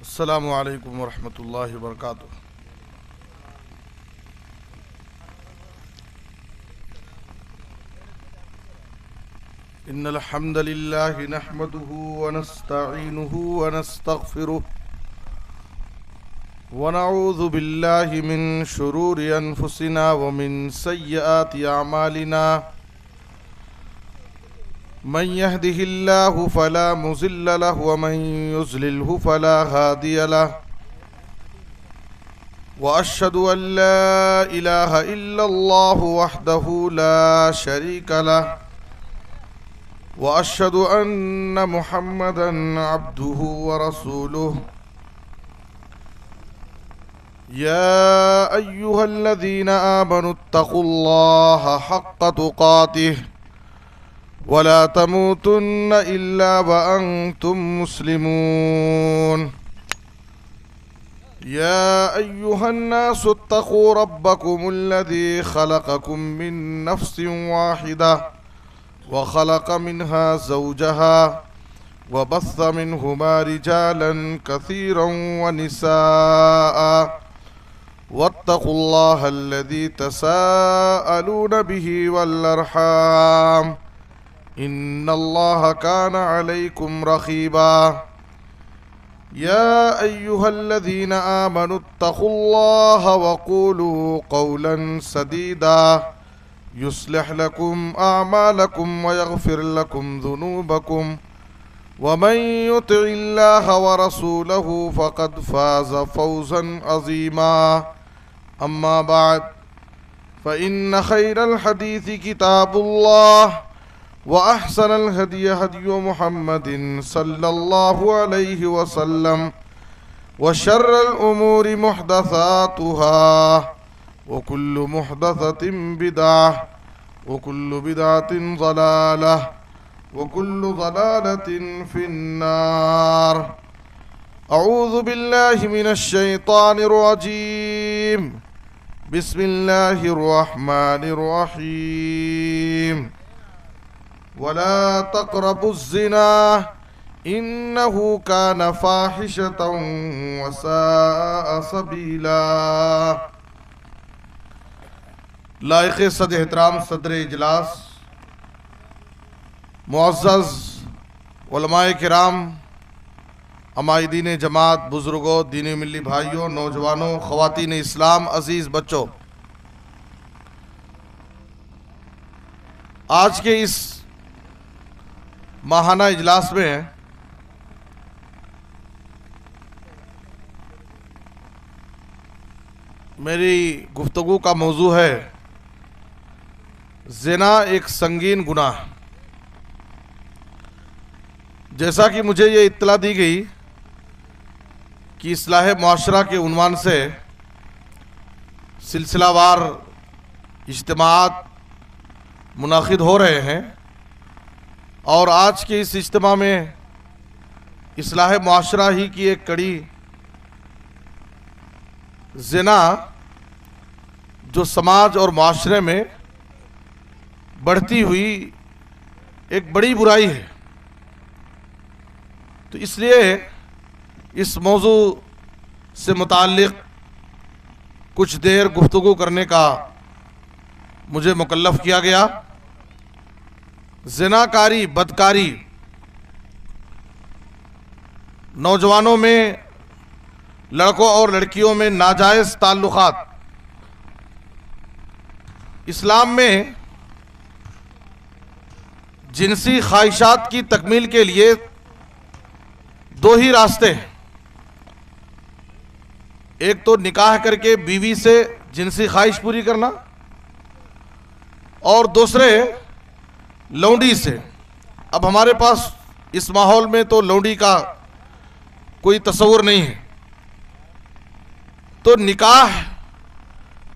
السلام علیکم ورحمۃ اللہ وبرکاتہ۔ ان الحمد للہ نحمده ونستعینه ونستغفره ونعوذ باللہ من شرور انفسنا ومن سیئات اعمالنا من يهده الله فلا مضل له ومن يضلله فلا هادي له وأشهد أن لا إله إلا الله وحده لا شريك له وأشهد أن محمدا عبده ورسوله يا أيها الذين آمنوا اتقوا الله حق تقاته ولا تموتن إلا وأنتم مسلمون يا أيها الناس اتقوا ربكم الذي خلقكم من نفس واحدة وخلق منها زوجها وبث منهما رجالا كثيرا ونساء واتقوا الله الذي تساءلون به والأرحام إن الله كان عليكم رقيبا يا أيها الذين آمنوا اتقوا الله وقولوا قولا سديدا يصلح لكم أعمالكم ويغفر لكم ذنوبكم ومن يطع الله ورسوله فقد فاز فوزا عظيما أما بعد فإن خير الحديث كتاب الله وأحسن الهدي هدي محمد صلى الله عليه وسلم وشر الأمور محدثاتها وكل محدثة بدعة وكل بدعة ضلالة وكل ضلالة في النار أعوذ بالله من الشيطان الرجيم بسم الله الرحمن الرحيم ولا تقربوا الزنا إنه كان فاحشة وساء سبيلا۔ لائق صد احترام صدر اجلاس، معزز علماء کرام، عمائدین جماعت، بزرگوں، دینی ملی بھائیوں، نوجوانوں، خواتین اسلام، عزیز بچوں، آج کے اس ماہانہ اجلاس میں میری گفتگو کا موضوع ہے زنا ایک سنگین گناہ۔ جیسا کہ مجھے یہ اطلاع دی گئی کہ اصلاح معاشرہ کے عنوان سے سلسلہ وار اجتماعات منعقد ہو رہے ہیں، اور آج کے اس اجتماع میں اصلاح معاشرہ ہی کی ایک کڑی زنا جو سماج اور معاشرے میں بڑھتی ہوئی ایک بڑی برائی ہے، تو اس لیے اس موضوع سے متعلق کچھ دیر گفتگو کرنے کا مجھے مکلف کیا گیا۔ زناکاری، بدکاری، نوجوانوں میں، لڑکوں اور لڑکیوں میں ناجائز تعلقات، اسلام میں جنسی خواہشات کی تکمیل کے لیے دو ہی راستے ہیں، ایک تو نکاح کر کے بیوی سے جنسی خواہش پوری کرنا، اور دوسرے لونڈی سے۔ اب ہمارے پاس اس ماحول میں تو لونڈی کا کوئی تصور نہیں ہے، تو نکاح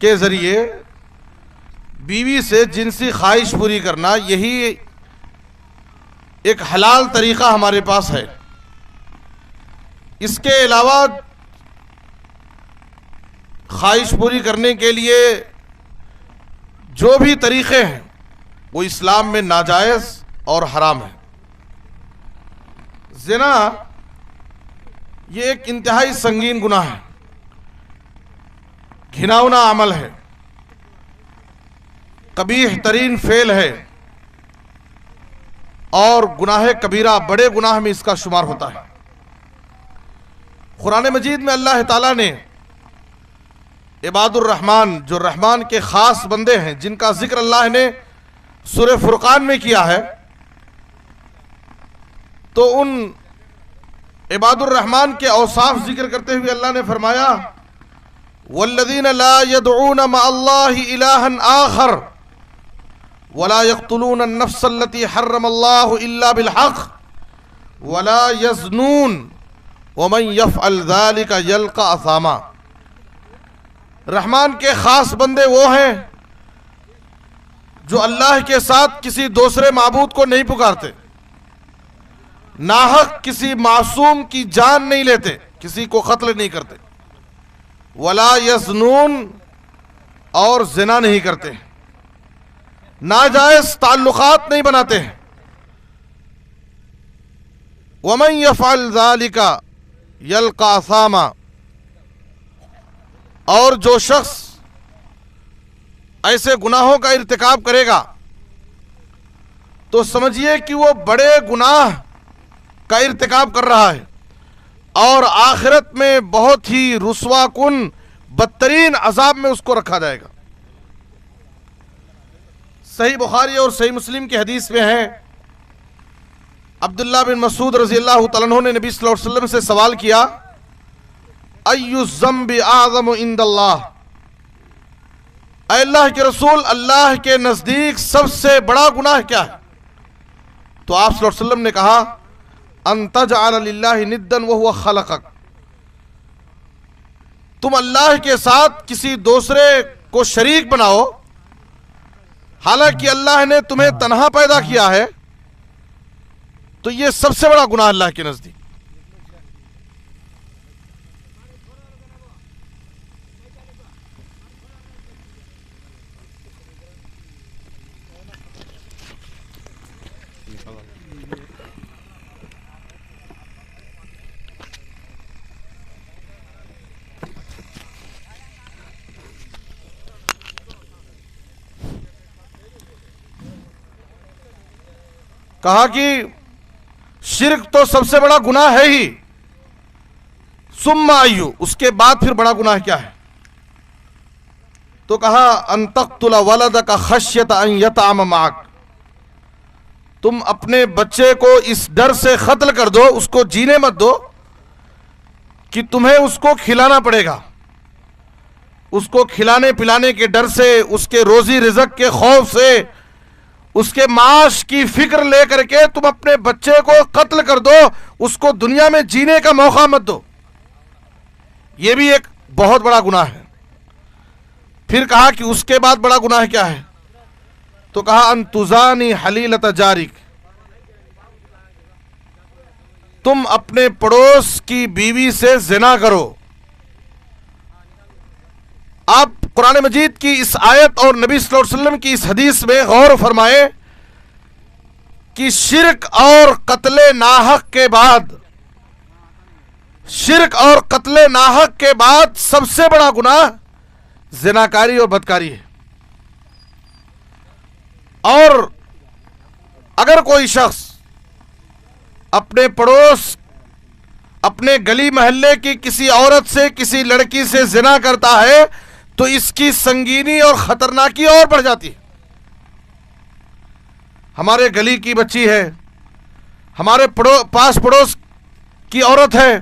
کے ذریعے بیوی سے جنسی خواہش پوری کرنا، یہی ایک حلال طریقہ ہمارے پاس ہے۔ اس کے علاوہ خواہش پوری کرنے کے لیے جو بھی طریقے ہیں وہ اسلام میں ناجائز اور حرام ہے۔ زنا یہ ایک انتہائی سنگین گناہ ہے، گھناؤنا عمل ہے، قبیح ترین فعل ہے، اور گناہ کبیرہ بڑے گناہ میں اس کا شمار ہوتا ہے۔ قرآن مجید میں اللہ تعالیٰ نے عباد الرحمن، جو رحمان کے خاص بندے ہیں، جن کا ذکر اللہ نے سورہ فرقان میں کیا ہے، تو ان عباد الرحمن کے اوصاف ذکر کرتے ہوئے اللہ نے فرمایا والذین لا يدعون مع اللہ الہا آخر ولا يقتلون النفس التي حرم اللہ الا بالحق ولا يزنون ومن يفعل ذلك يلقى اثاما۔ رحمان کے خاص بندے وہ ہیں جو اللہ کے ساتھ کسی دوسرے معبود کو نہیں پکارتے، ناحق کسی معصوم کی جان نہیں لیتے، کسی کو قتل نہیں کرتے، ولا یزنون اور زنا نہیں کرتے، ناجائز تعلقات نہیں بناتے ہیں، ومن یفعل ذلک یلقى اثاما، اور جو شخص ایسے گناہوں کا ارتکاب کرے گا تو سمجھیے کہ وہ بڑے گناہ کا ارتکاب کر رہا ہے، اور آخرت میں بہت ہی رسوا کن بدترین عذاب میں اس کو رکھا جائے گا۔ صحیح بخاری اور صحیح مسلم کی حدیث میں ہے، عبداللہ بن مسعود رضی اللہ تعالیٰ عنہ نے نبی صلی اللہ علیہ وسلم سے سوال کیا ای الذنب اعظم عند اللہ، اے اللہ کے رسول، اللہ کے نزدیک سب سے بڑا گناہ کیا ہے؟ تو آپ صلی اللہ علیہ وسلم نے کہا ان تجعل للہ ندا وہو خلقک، تم اللہ کے ساتھ کسی دوسرے کو شریک بناؤ حالانکہ اللہ نے تمہیں تنہا پیدا کیا ہے، تو یہ سب سے بڑا گناہ اللہ کے نزدیک۔ کہا کہ شرک تو سب سے بڑا گناہ ہے ہی، ثم ایو، اس کے بعد پھر بڑا گناہ کیا ہے؟ تو کہا ان تقتل ولدک خشیۃ ان یطعم معک، تم اپنے بچے کو اس ڈر سے قتل کر دو، اس کو جینے مت دو کہ تمہیں اس کو کھلانا پڑے گا، اس کو کھلانے پلانے کے ڈر سے، اس کے روزی رزق کے خوف سے، اس کے معاش کی فکر لے کر کے تم اپنے بچے کو قتل کر دو، اس کو دنیا میں جینے کا موقع مت دو، یہ بھی ایک بہت بڑا گناہ ہے۔ پھر کہا کہ اس کے بعد بڑا گناہ کیا ہے؟ تو کہا ان تزانی حلیلۃ جارک، تم اپنے پڑوس کی بیوی سے زنا کرو۔ آپ قرآن مجید کی اس آیت اور نبی صلی اللہ علیہ وسلم کی اس حدیث میں غور فرمائے کہ شرک اور قتل ناحق کے بعد، شرک اور قتل ناحق کے بعد سب سے بڑا گناہ زناکاری اور بدکاری ہے۔ اور اگر کوئی شخص اپنے پڑوس، اپنے گلی محلے کی کسی عورت سے، کسی لڑکی سے زنا کرتا ہے تو اس کی سنگینی اور خطرناکی اور بڑھ جاتی ہے۔ ہمارے گلی کی بچی ہے، ہمارے پاس پڑوس کی عورت ہے،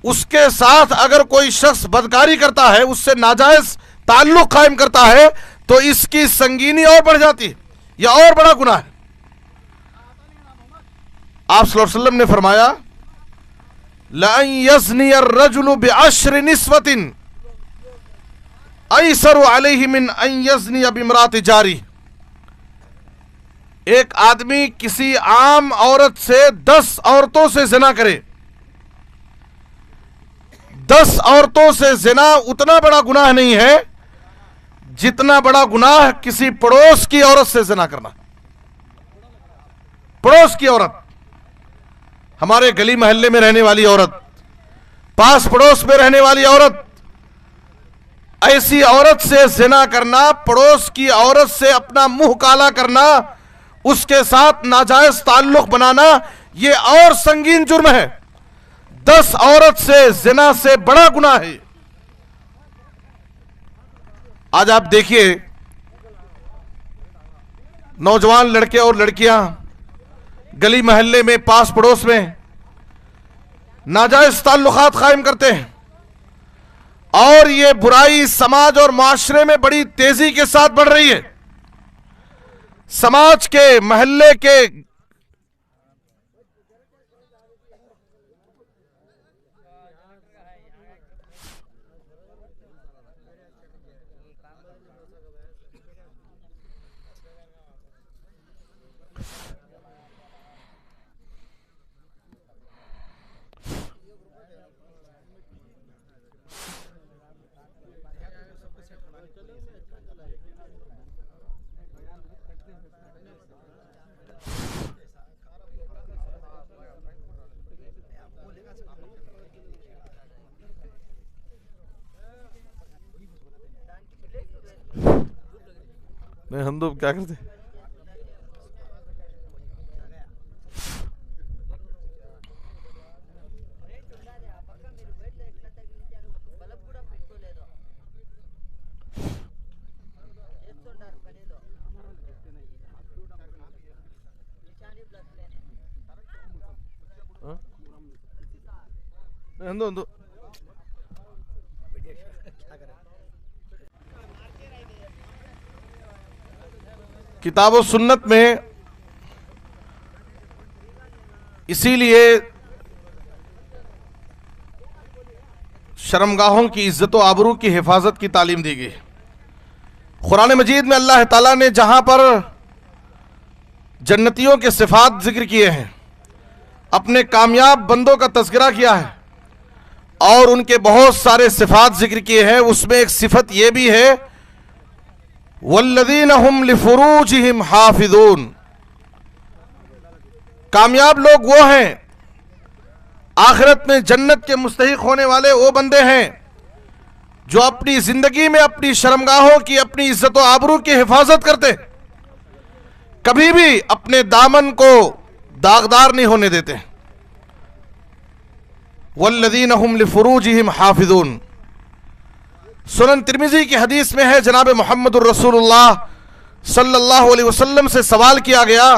اس کے ساتھ اگر کوئی شخص بدکاری کرتا ہے، اس سے ناجائز تعلق قائم کرتا ہے تو اس کی سنگینی اور بڑھ جاتی ہے، یہ اور بڑا گناہ ہے۔ آپ صلی اللہ علیہ وسلم نے فرمایا لَأَن يَزْنِيَ الرَّجُلُ بِعَشْرِ نِسْوَةٍ ایسر علیہ من ان یزنی بامرأۃ جاری، ایک آدمی کسی عام عورت سے 10 عورتوں سے زنا کرے، 10 عورتوں سے زنا اتنا بڑا گناہ نہیں ہے جتنا بڑا گناہ کسی پڑوس کی عورت سے زنا کرنا۔ پڑوس کی عورت، ہمارے گلی محلے میں رہنے والی عورت، پاس پڑوس میں رہنے والی عورت، ایسی عورت سے زنا کرنا، پڑوس کی عورت سے اپنا منہ کالا کرنا، اس کے ساتھ ناجائز تعلق بنانا، یہ اور سنگین جرم ہے۔ 10 عورت سے زنا سے بڑا گناہ ہے۔ آج آپ دیکھیے نوجوان لڑکے اور لڑکیاں گلی محلے میں، پاس پڑوس میں ناجائز تعلقات قائم کرتے ہیں، اور یہ برائی سماج اور معاشرے میں بڑی تیزی کے ساتھ بڑھ رہی ہے۔ سماج کے، محلے کے ہم تو کیا کرتے؟ کتاب و سنت میں اسی لیے شرمگاہوں کی عزت و آبرو کی حفاظت کی تعلیم دی گئی۔ قرآن مجید میں اللہ تعالیٰ نے جہاں پر جنتیوں کے صفات ذکر کیے ہیں، اپنے کامیاب بندوں کا تذکرہ کیا ہے، اور ان کے بہت سارے صفات ذکر کیے ہیں، اس میں ایک صفت یہ بھی ہے والذین ہم لفروجہم حافظون۔ کامیاب لوگ وہ ہیں، آخرت میں جنت کے مستحق ہونے والے وہ بندے ہیں جو اپنی زندگی میں اپنی شرمگاہوں کی، اپنی عزت و آبرو کی حفاظت کرتے، کبھی بھی اپنے دامن کو داغدار نہیں ہونے دیتے۔ والذین ہم لفروجہم حافظون۔ سنن ترمذی کی حدیث میں ہے، جناب محمد الرسول اللہ صلی اللہ علیہ وسلم سے سوال کیا گیا،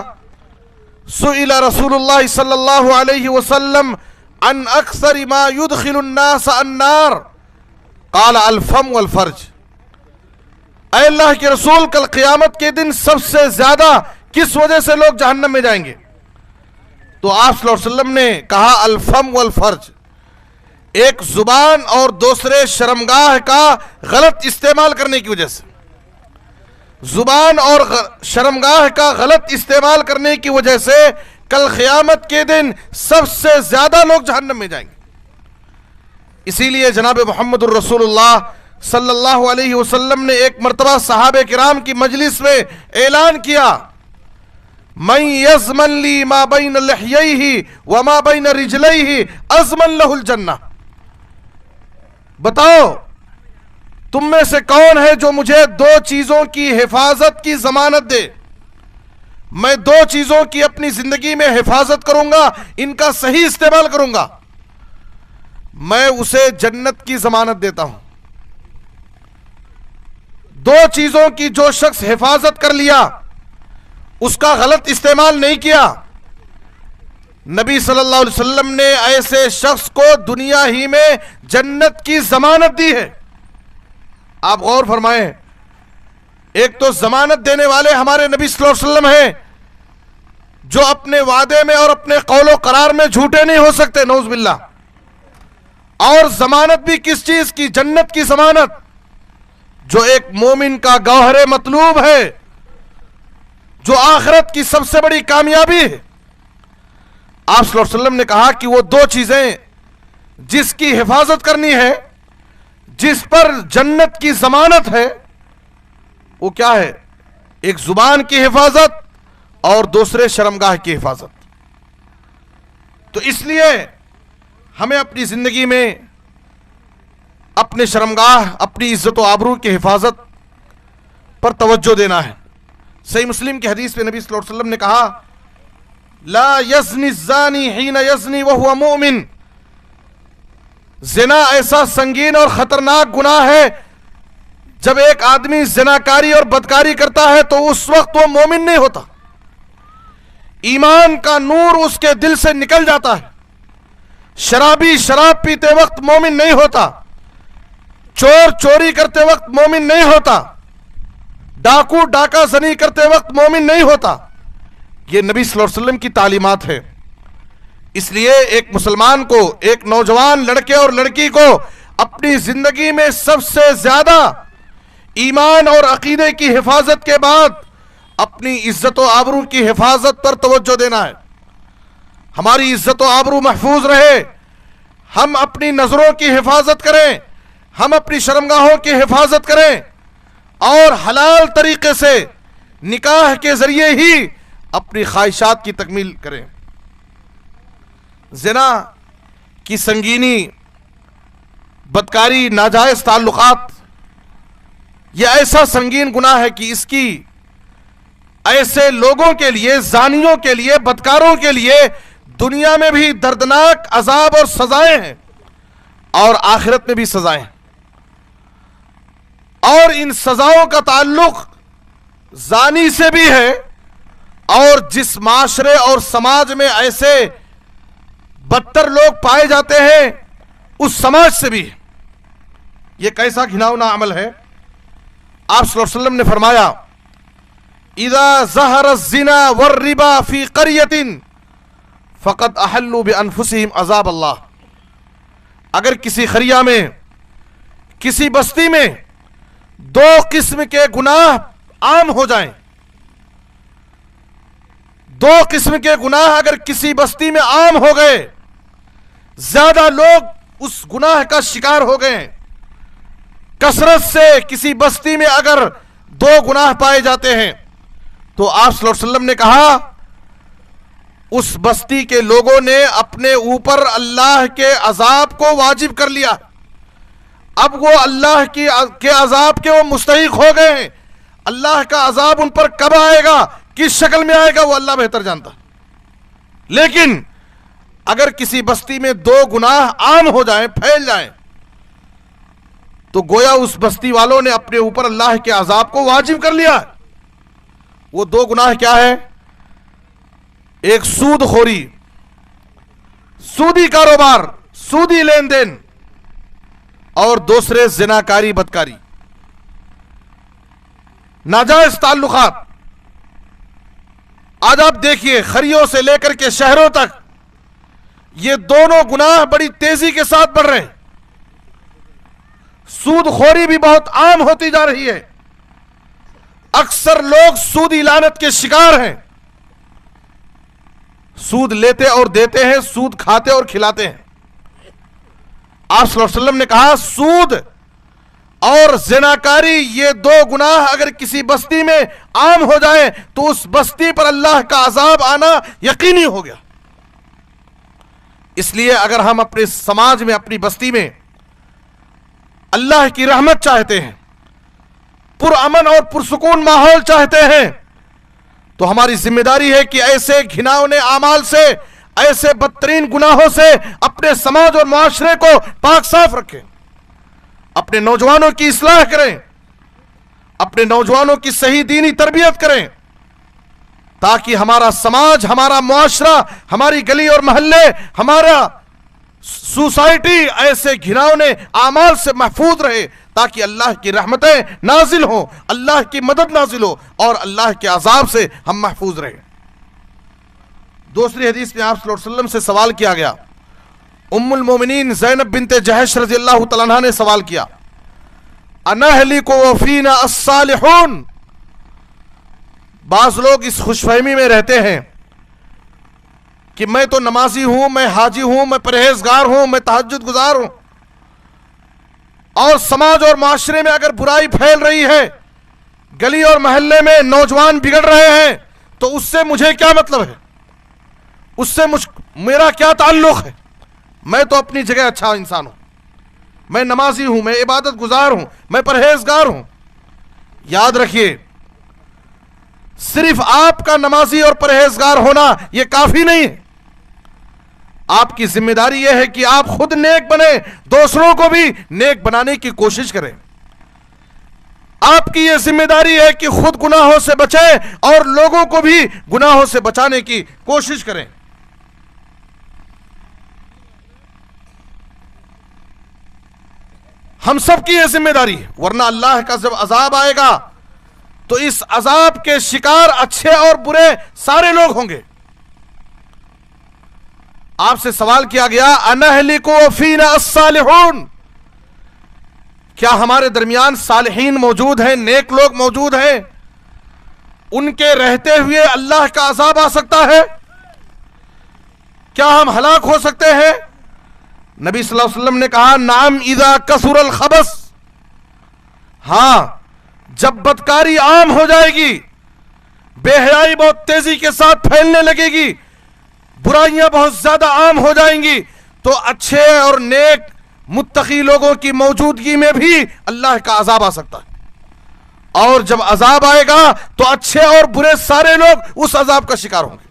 سئل رسول اللہ صلی اللہ علیہ وسلم عن اکثر ما يدخل الناس النار قال الفم والفرج۔ اے اللہ کے رسول، کل قیامت کے دن سب سے زیادہ کس وجہ سے لوگ جہنم میں جائیں گے؟ تو آپ صلی اللہ علیہ وسلم نے کہا الفم والفرج، ایک زبان اور دوسرے شرمگاہ کا غلط استعمال کرنے کی وجہ سے، زبان اور شرمگاہ کا غلط استعمال کرنے کی وجہ سے کل قیامت کے دن سب سے زیادہ لوگ جہنم میں جائیں گے۔ اسی لیے جناب محمد الرسول اللہ صلی اللہ علیہ وسلم نے ایک مرتبہ صحابہ کرام کی مجلس میں اعلان کیا، من یضمن لی ما بین لحییہ وما بین رجلیہ اضمن لہ الجنہ۔ بتاؤ تم میں سے کون ہے جو مجھے 2 چیزوں کی حفاظت کی ضمانت دے؟ میں 2 چیزوں کی اپنی زندگی میں حفاظت کروں گا، ان کا صحیح استعمال کروں گا، میں اسے جنت کی ضمانت دیتا ہوں۔ 2 چیزوں کی جو شخص حفاظت کر لیا، اس کا غلط استعمال نہیں کیا، نبی صلی اللہ علیہ وسلم نے ایسے شخص کو دنیا ہی میں جنت کی ضمانت دی ہے۔ آپ غور فرمائیں، ایک تو ضمانت دینے والے ہمارے نبی صلی اللہ علیہ وسلم ہیں، جو اپنے وعدے میں اور اپنے قول و قرار میں جھوٹے نہیں ہو سکتے، نعوذ باللہ۔ اور ضمانت بھی کس چیز کی؟ جنت کی ضمانت، جو ایک مومن کا گوہر مطلوب ہے، جو آخرت کی سب سے بڑی کامیابی ہے۔ آپ صلی اللہ علیہ وسلم نے کہا کہ وہ 2 چیزیں جس کی حفاظت کرنی ہے، جس پر جنت کی ضمانت ہے، وہ کیا ہے؟ ایک زبان کی حفاظت اور دوسرے شرمگاہ کی حفاظت۔ تو اس لیے ہمیں اپنی زندگی میں اپنے شرمگاہ، اپنی عزت و آبرو کی حفاظت پر توجہ دینا ہے۔ صحیح مسلم کی حدیث میں نبی صلی اللہ علیہ وسلم نے کہا لا یزنی الزانی حین یزنی وہو مؤمن، زنا ایسا سنگین اور خطرناک گناہ ہے جب ایک آدمی زناکاری اور بدکاری کرتا ہے تو اس وقت وہ مومن نہیں ہوتا، ایمان کا نور اس کے دل سے نکل جاتا ہے۔ شرابی شراب پیتے وقت مومن نہیں ہوتا، چور چوری کرتے وقت مومن نہیں ہوتا، ڈاکو ڈاکہ زنی کرتے وقت مومن نہیں ہوتا۔ یہ نبی صلی اللہ علیہ وسلم کی تعلیمات ہے۔ اس لیے ایک مسلمان کو، ایک نوجوان لڑکے اور لڑکی کو اپنی زندگی میں سب سے زیادہ ایمان اور عقیدے کی حفاظت کے بعد اپنی عزت و آبرو کی حفاظت پر توجہ دینا ہے۔ ہماری عزت و آبرو محفوظ رہے، ہم اپنی نظروں کی حفاظت کریں، ہم اپنی شرمگاہوں کی حفاظت کریں اور حلال طریقے سے نکاح کے ذریعے ہی اپنی خواہشات کی تکمیل کریں۔ زنا کی سنگینی، بدکاری، ناجائز تعلقات، یہ ایسا سنگین گناہ ہے کہ اس کی ایسے لوگوں کے لیے، زانیوں کے لیے، بدکاروں کے لیے دنیا میں بھی دردناک عذاب اور سزائیں ہیں اور آخرت میں بھی سزائیں ہیں، اور ان سزاؤں کا تعلق زانی سے بھی ہے، اور جس معاشرے اور سماج میں ایسے بدتر لوگ پائے جاتے ہیں اس سماج سے بھی۔ یہ کیسا گھناؤنا عمل ہے؟ آپ صلی اللہ علیہ وسلم نے فرمایا اذا ظہر الزنا والربا فی قریۃ فقد احلوا بانفسہم عذاب اللہ، اگر کسی قریہ میں، کسی بستی میں دو قسم کے گناہ عام ہو جائیں، دو قسم کے گناہ اگر کسی بستی میں عام ہو گئے، زیادہ لوگ اس گناہ کا شکار ہو گئے، کثرت سے کسی بستی میں اگر دو گناہ پائے جاتے ہیں، تو آپ صلی اللہ علیہ وسلم نے کہا اس بستی کے لوگوں نے اپنے اوپر اللہ کے عذاب کو واجب کر لیا، اب وہ اللہ کے عذاب کے وہ مستحق ہو گئے ہیں۔ اللہ کا عذاب ان پر کب آئے گا، کس شکل میں آئے گا، وہ اللہ بہتر جانتا۔ لیکن اگر کسی بستی میں دو گناہ عام ہو جائیں، پھیل جائیں، تو گویا اس بستی والوں نے اپنے اوپر اللہ کے عذاب کو واجب کر لیا۔ وہ دو گناہ کیا ہے؟ ایک سود خوری، سودی کاروبار، سودی لین دین، اور دوسرے زناکاری، بدکاری، ناجائز تعلقات۔ آج آپ دیکھیے خریوں سے لے کر کے شہروں تک یہ دونوں گناہ بڑی تیزی کے ساتھ بڑھ رہے ہیں۔ سود خوری بھی بہت عام ہوتی جا رہی ہے، اکثر لوگ سودی لعنت کے شکار ہیں، سود لیتے اور دیتے ہیں، سود کھاتے اور کھلاتے ہیں۔ آپ صلی اللہ علیہ وسلم نے کہا سود اور زناکاری، یہ دو گناہ اگر کسی بستی میں عام ہو جائیں تو اس بستی پر اللہ کا عذاب آنا یقینی ہو گیا۔ اس لیے اگر ہم اپنے سماج میں، اپنی بستی میں اللہ کی رحمت چاہتے ہیں، پرامن اور پرسکون ماحول چاہتے ہیں، تو ہماری ذمہ داری ہے کہ ایسے گھناؤنے اعمال سے، ایسے بدترین گناہوں سے اپنے سماج اور معاشرے کو پاک صاف رکھیں، اپنے نوجوانوں کی اصلاح کریں، اپنے نوجوانوں کی صحیح دینی تربیت کریں، تاکہ ہمارا سماج، ہمارا معاشرہ، ہماری گلی اور محلے، ہمارا سوسائٹی ایسے گھناؤنے اعمال سے محفوظ رہے، تاکہ اللہ کی رحمتیں نازل ہوں، اللہ کی مدد نازل ہو، اور اللہ کے عذاب سے ہم محفوظ رہیں۔ دوسری حدیث میں آپ صلی اللہ علیہ وسلم سے سوال کیا گیا، ام المومنین زینب بنت جہش رضی اللہ تعالیٰ عنہ نے سوال کیا، انہلک وفینا الصالحون، بعض لوگ اس خوش فہمی میں رہتے ہیں کہ میں تو نمازی ہوں، میں حاجی ہوں، میں پرہیزگار ہوں، میں تہجد گزار ہوں، اور سماج اور معاشرے میں اگر برائی پھیل رہی ہے، گلی اور محلے میں نوجوان بگڑ رہے ہیں، تو اس سے مجھے کیا مطلب ہے، اس سے میرا کیا تعلق ہے؟ میں تو اپنی جگہ اچھا انسان ہوں، میں نمازی ہوں، میں عبادت گزار ہوں، میں پرہیزگار ہوں۔ یاد رکھیے، صرف آپ کا نمازی اور پرہیزگار ہونا یہ کافی نہیں ہے۔ آپ کی ذمہ داری یہ ہے کہ آپ خود نیک بنے، دوسروں کو بھی نیک بنانے کی کوشش کریں۔ آپ کی یہ ذمہ داری ہے کہ خود گناہوں سے بچیں اور لوگوں کو بھی گناہوں سے بچانے کی کوشش کریں۔ ہم سب کی یہ ذمہ داری ہے، ورنہ اللہ کا جب عذاب آئے گا تو اس عذاب کے شکار اچھے اور برے سارے لوگ ہوں گے۔ آپ سے سوال کیا گیا انہلک وفینا الصالحون، کیا ہمارے درمیان صالحین موجود ہیں، نیک لوگ موجود ہیں؟ ان کے رہتے ہوئے اللہ کا عذاب آ سکتا ہے؟ کیا ہم ہلاک ہو سکتے ہیں؟ نبی صلی اللہ علیہ وسلم نے کہا نعم اذا کثر الخبث، ہاں جب بدکاری عام ہو جائے گی، بے حیائی بہت تیزی کے ساتھ پھیلنے لگے گی، برائیاں بہت زیادہ عام ہو جائیں گی، تو اچھے اور نیک متقی لوگوں کی موجودگی میں بھی اللہ کا عذاب آ سکتا ہے، اور جب عذاب آئے گا تو اچھے اور برے سارے لوگ اس عذاب کا شکار ہوں گے۔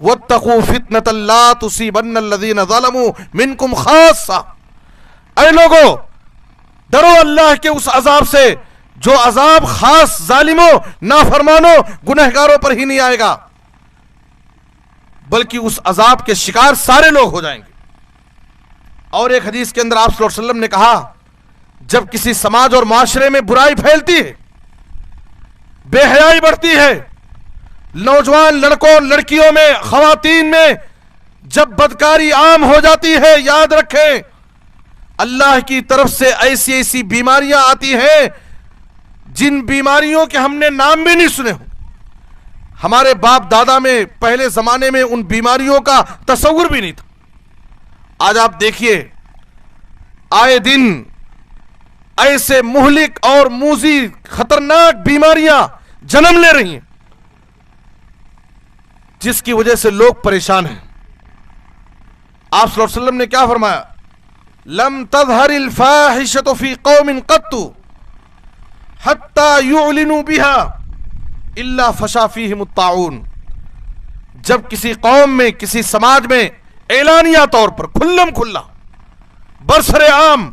وَاتَّقُوا فِتْنَةً لَا تُصِيبَنَّ الَّذِينَ ظَلَمُوا مِنْكُمْ خَاصَّةً، اے لوگو ڈرو اللہ کے اس عذاب سے جو عذاب خاص ظالموں، نافرمانوں، گنہگاروں پر ہی نہیں آئے گا، بلکہ اس عذاب کے شکار سارے لوگ ہو جائیں گے۔ اور ایک حدیث کے اندر آپ صلی اللہ علیہ وسلم نے کہا جب کسی سماج اور معاشرے میں برائی پھیلتی ہے، بے حیائی بڑھتی ہے، نوجوان لڑکوں لڑکیوں میں، خواتین میں جب بدکاری عام ہو جاتی ہے، یاد رکھیں اللہ کی طرف سے ایسی ایسی بیماریاں آتی ہیں جن بیماریوں کے ہم نے نام بھی نہیں سنے ہوں۔ ہمارے باپ دادا میں پہلے زمانے میں ان بیماریوں کا تصور بھی نہیں تھا۔ آج آپ دیکھیے آئے دن ایسے مہلک اور موذی خطرناک بیماریاں جنم لے رہی ہیں جس کی وجہ سے لوگ پریشان ہیں۔ آپ صلی اللہ علیہ وسلم نے کیا فرمایا؟ لم تظہر الفاحشۃ فی قوم قط حتی یعلنوا بها الا فشا فیہم الطاعون، جب کسی قوم میں، کسی سماج میں اعلانیہ طور پر کھلم کھلا برسر عام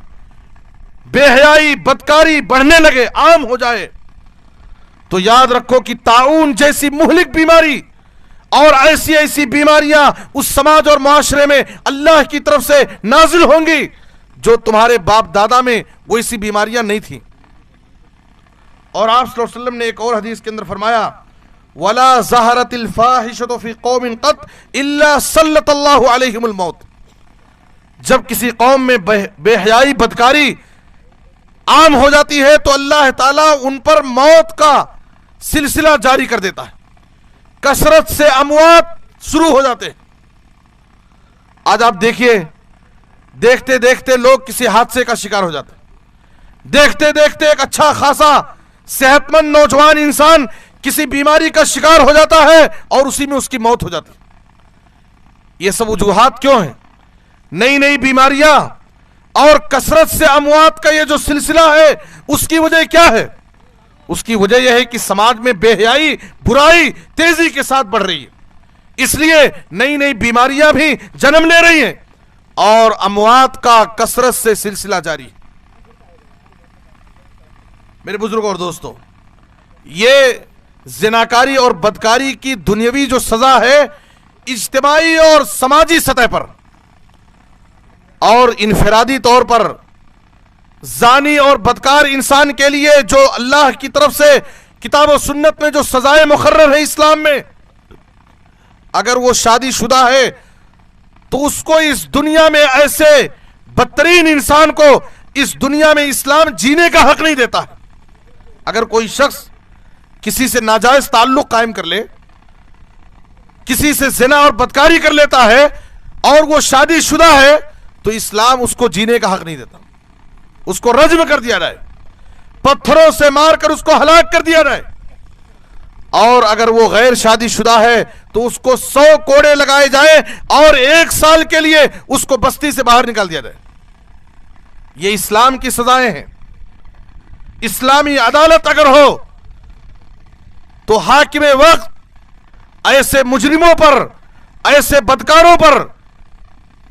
بے حیائی بدکاری بڑھنے لگے، عام ہو جائے، تو یاد رکھو کہ طاعون جیسی مہلک بیماری اور ایسی ایسی بیماریاں اس سماج اور معاشرے میں اللہ کی طرف سے نازل ہوں گی جو تمہارے باپ دادا میں وہ ایسی بیماریاں نہیں تھیں۔ اور آپ صلی اللہ علیہ وسلم نے ایک اور حدیث کے اندر فرمایا وَلَا ظَهَرَتِ الْفَاحِشَةُ فِي قَوْمٍ قَطْ إِلَّا سَلَّطَ اللَّهُ عَلَيْهِمُ الْمَوْتِ، جب کسی قوم میں بے حیائی بدکاری عام ہو جاتی ہے تو اللہ تعالیٰ ان پر موت کا سلسلہ جاری کر دیتا ہے، کثرت سے اموات شروع ہو جاتے ہیں۔ آج آپ دیکھیے دیکھتے دیکھتے لوگ کسی حادثے کا شکار ہو جاتے ہیں، دیکھتے دیکھتے ایک اچھا خاصا صحت مند نوجوان انسان کسی بیماری کا شکار ہو جاتا ہے اور اسی میں اس کی موت ہو جاتی ہے۔ یہ سب وجوہات کیوں ہیں؟ نئی نئی بیماریاں اور کثرت سے اموات کا یہ جو سلسلہ ہے اس کی وجہ کیا ہے؟ اس کی وجہ یہ ہے کہ سماج میں بے حیائی برائی تیزی کے ساتھ بڑھ رہی ہے، اس لیے نئی نئی بیماریاں بھی جنم لے رہی ہیں اور اموات کا کثرت سے سلسلہ جاری ہے۔ میرے بزرگوں اور دوستوں، یہ زناکاری اور بدکاری کی دنیاوی جو سزا ہے اجتماعی اور سماجی سطح پر اور انفرادی طور پر زانی اور بدکار انسان کے لیے جو اللہ کی طرف سے کتاب و سنت میں جو سزائیں مقرر ہے اسلام میں، اگر وہ شادی شدہ ہے تو اس کو اس دنیا میں ایسے بدترین انسان کو اس دنیا میں اسلام جینے کا حق نہیں دیتا ہے۔ اگر کوئی شخص کسی سے ناجائز تعلق قائم کر لے، کسی سے زنا اور بدکاری کر لیتا ہے اور وہ شادی شدہ ہے تو اسلام اس کو جینے کا حق نہیں دیتا، اس کو رجم کر دیا جائے، پتھروں سے مار کر اس کو ہلاک کر دیا جائے۔ اور اگر وہ غیر شادی شدہ ہے تو اس کو 100 کوڑے لگائے جائیں اور 1 سال کے لیے اس کو بستی سے باہر نکال دیا جائے. یہ اسلام کی سزائیں ہیں. اسلامی عدالت اگر ہو تو حاکم وقت ایسے مجرموں پر، ایسے بدکاروں پر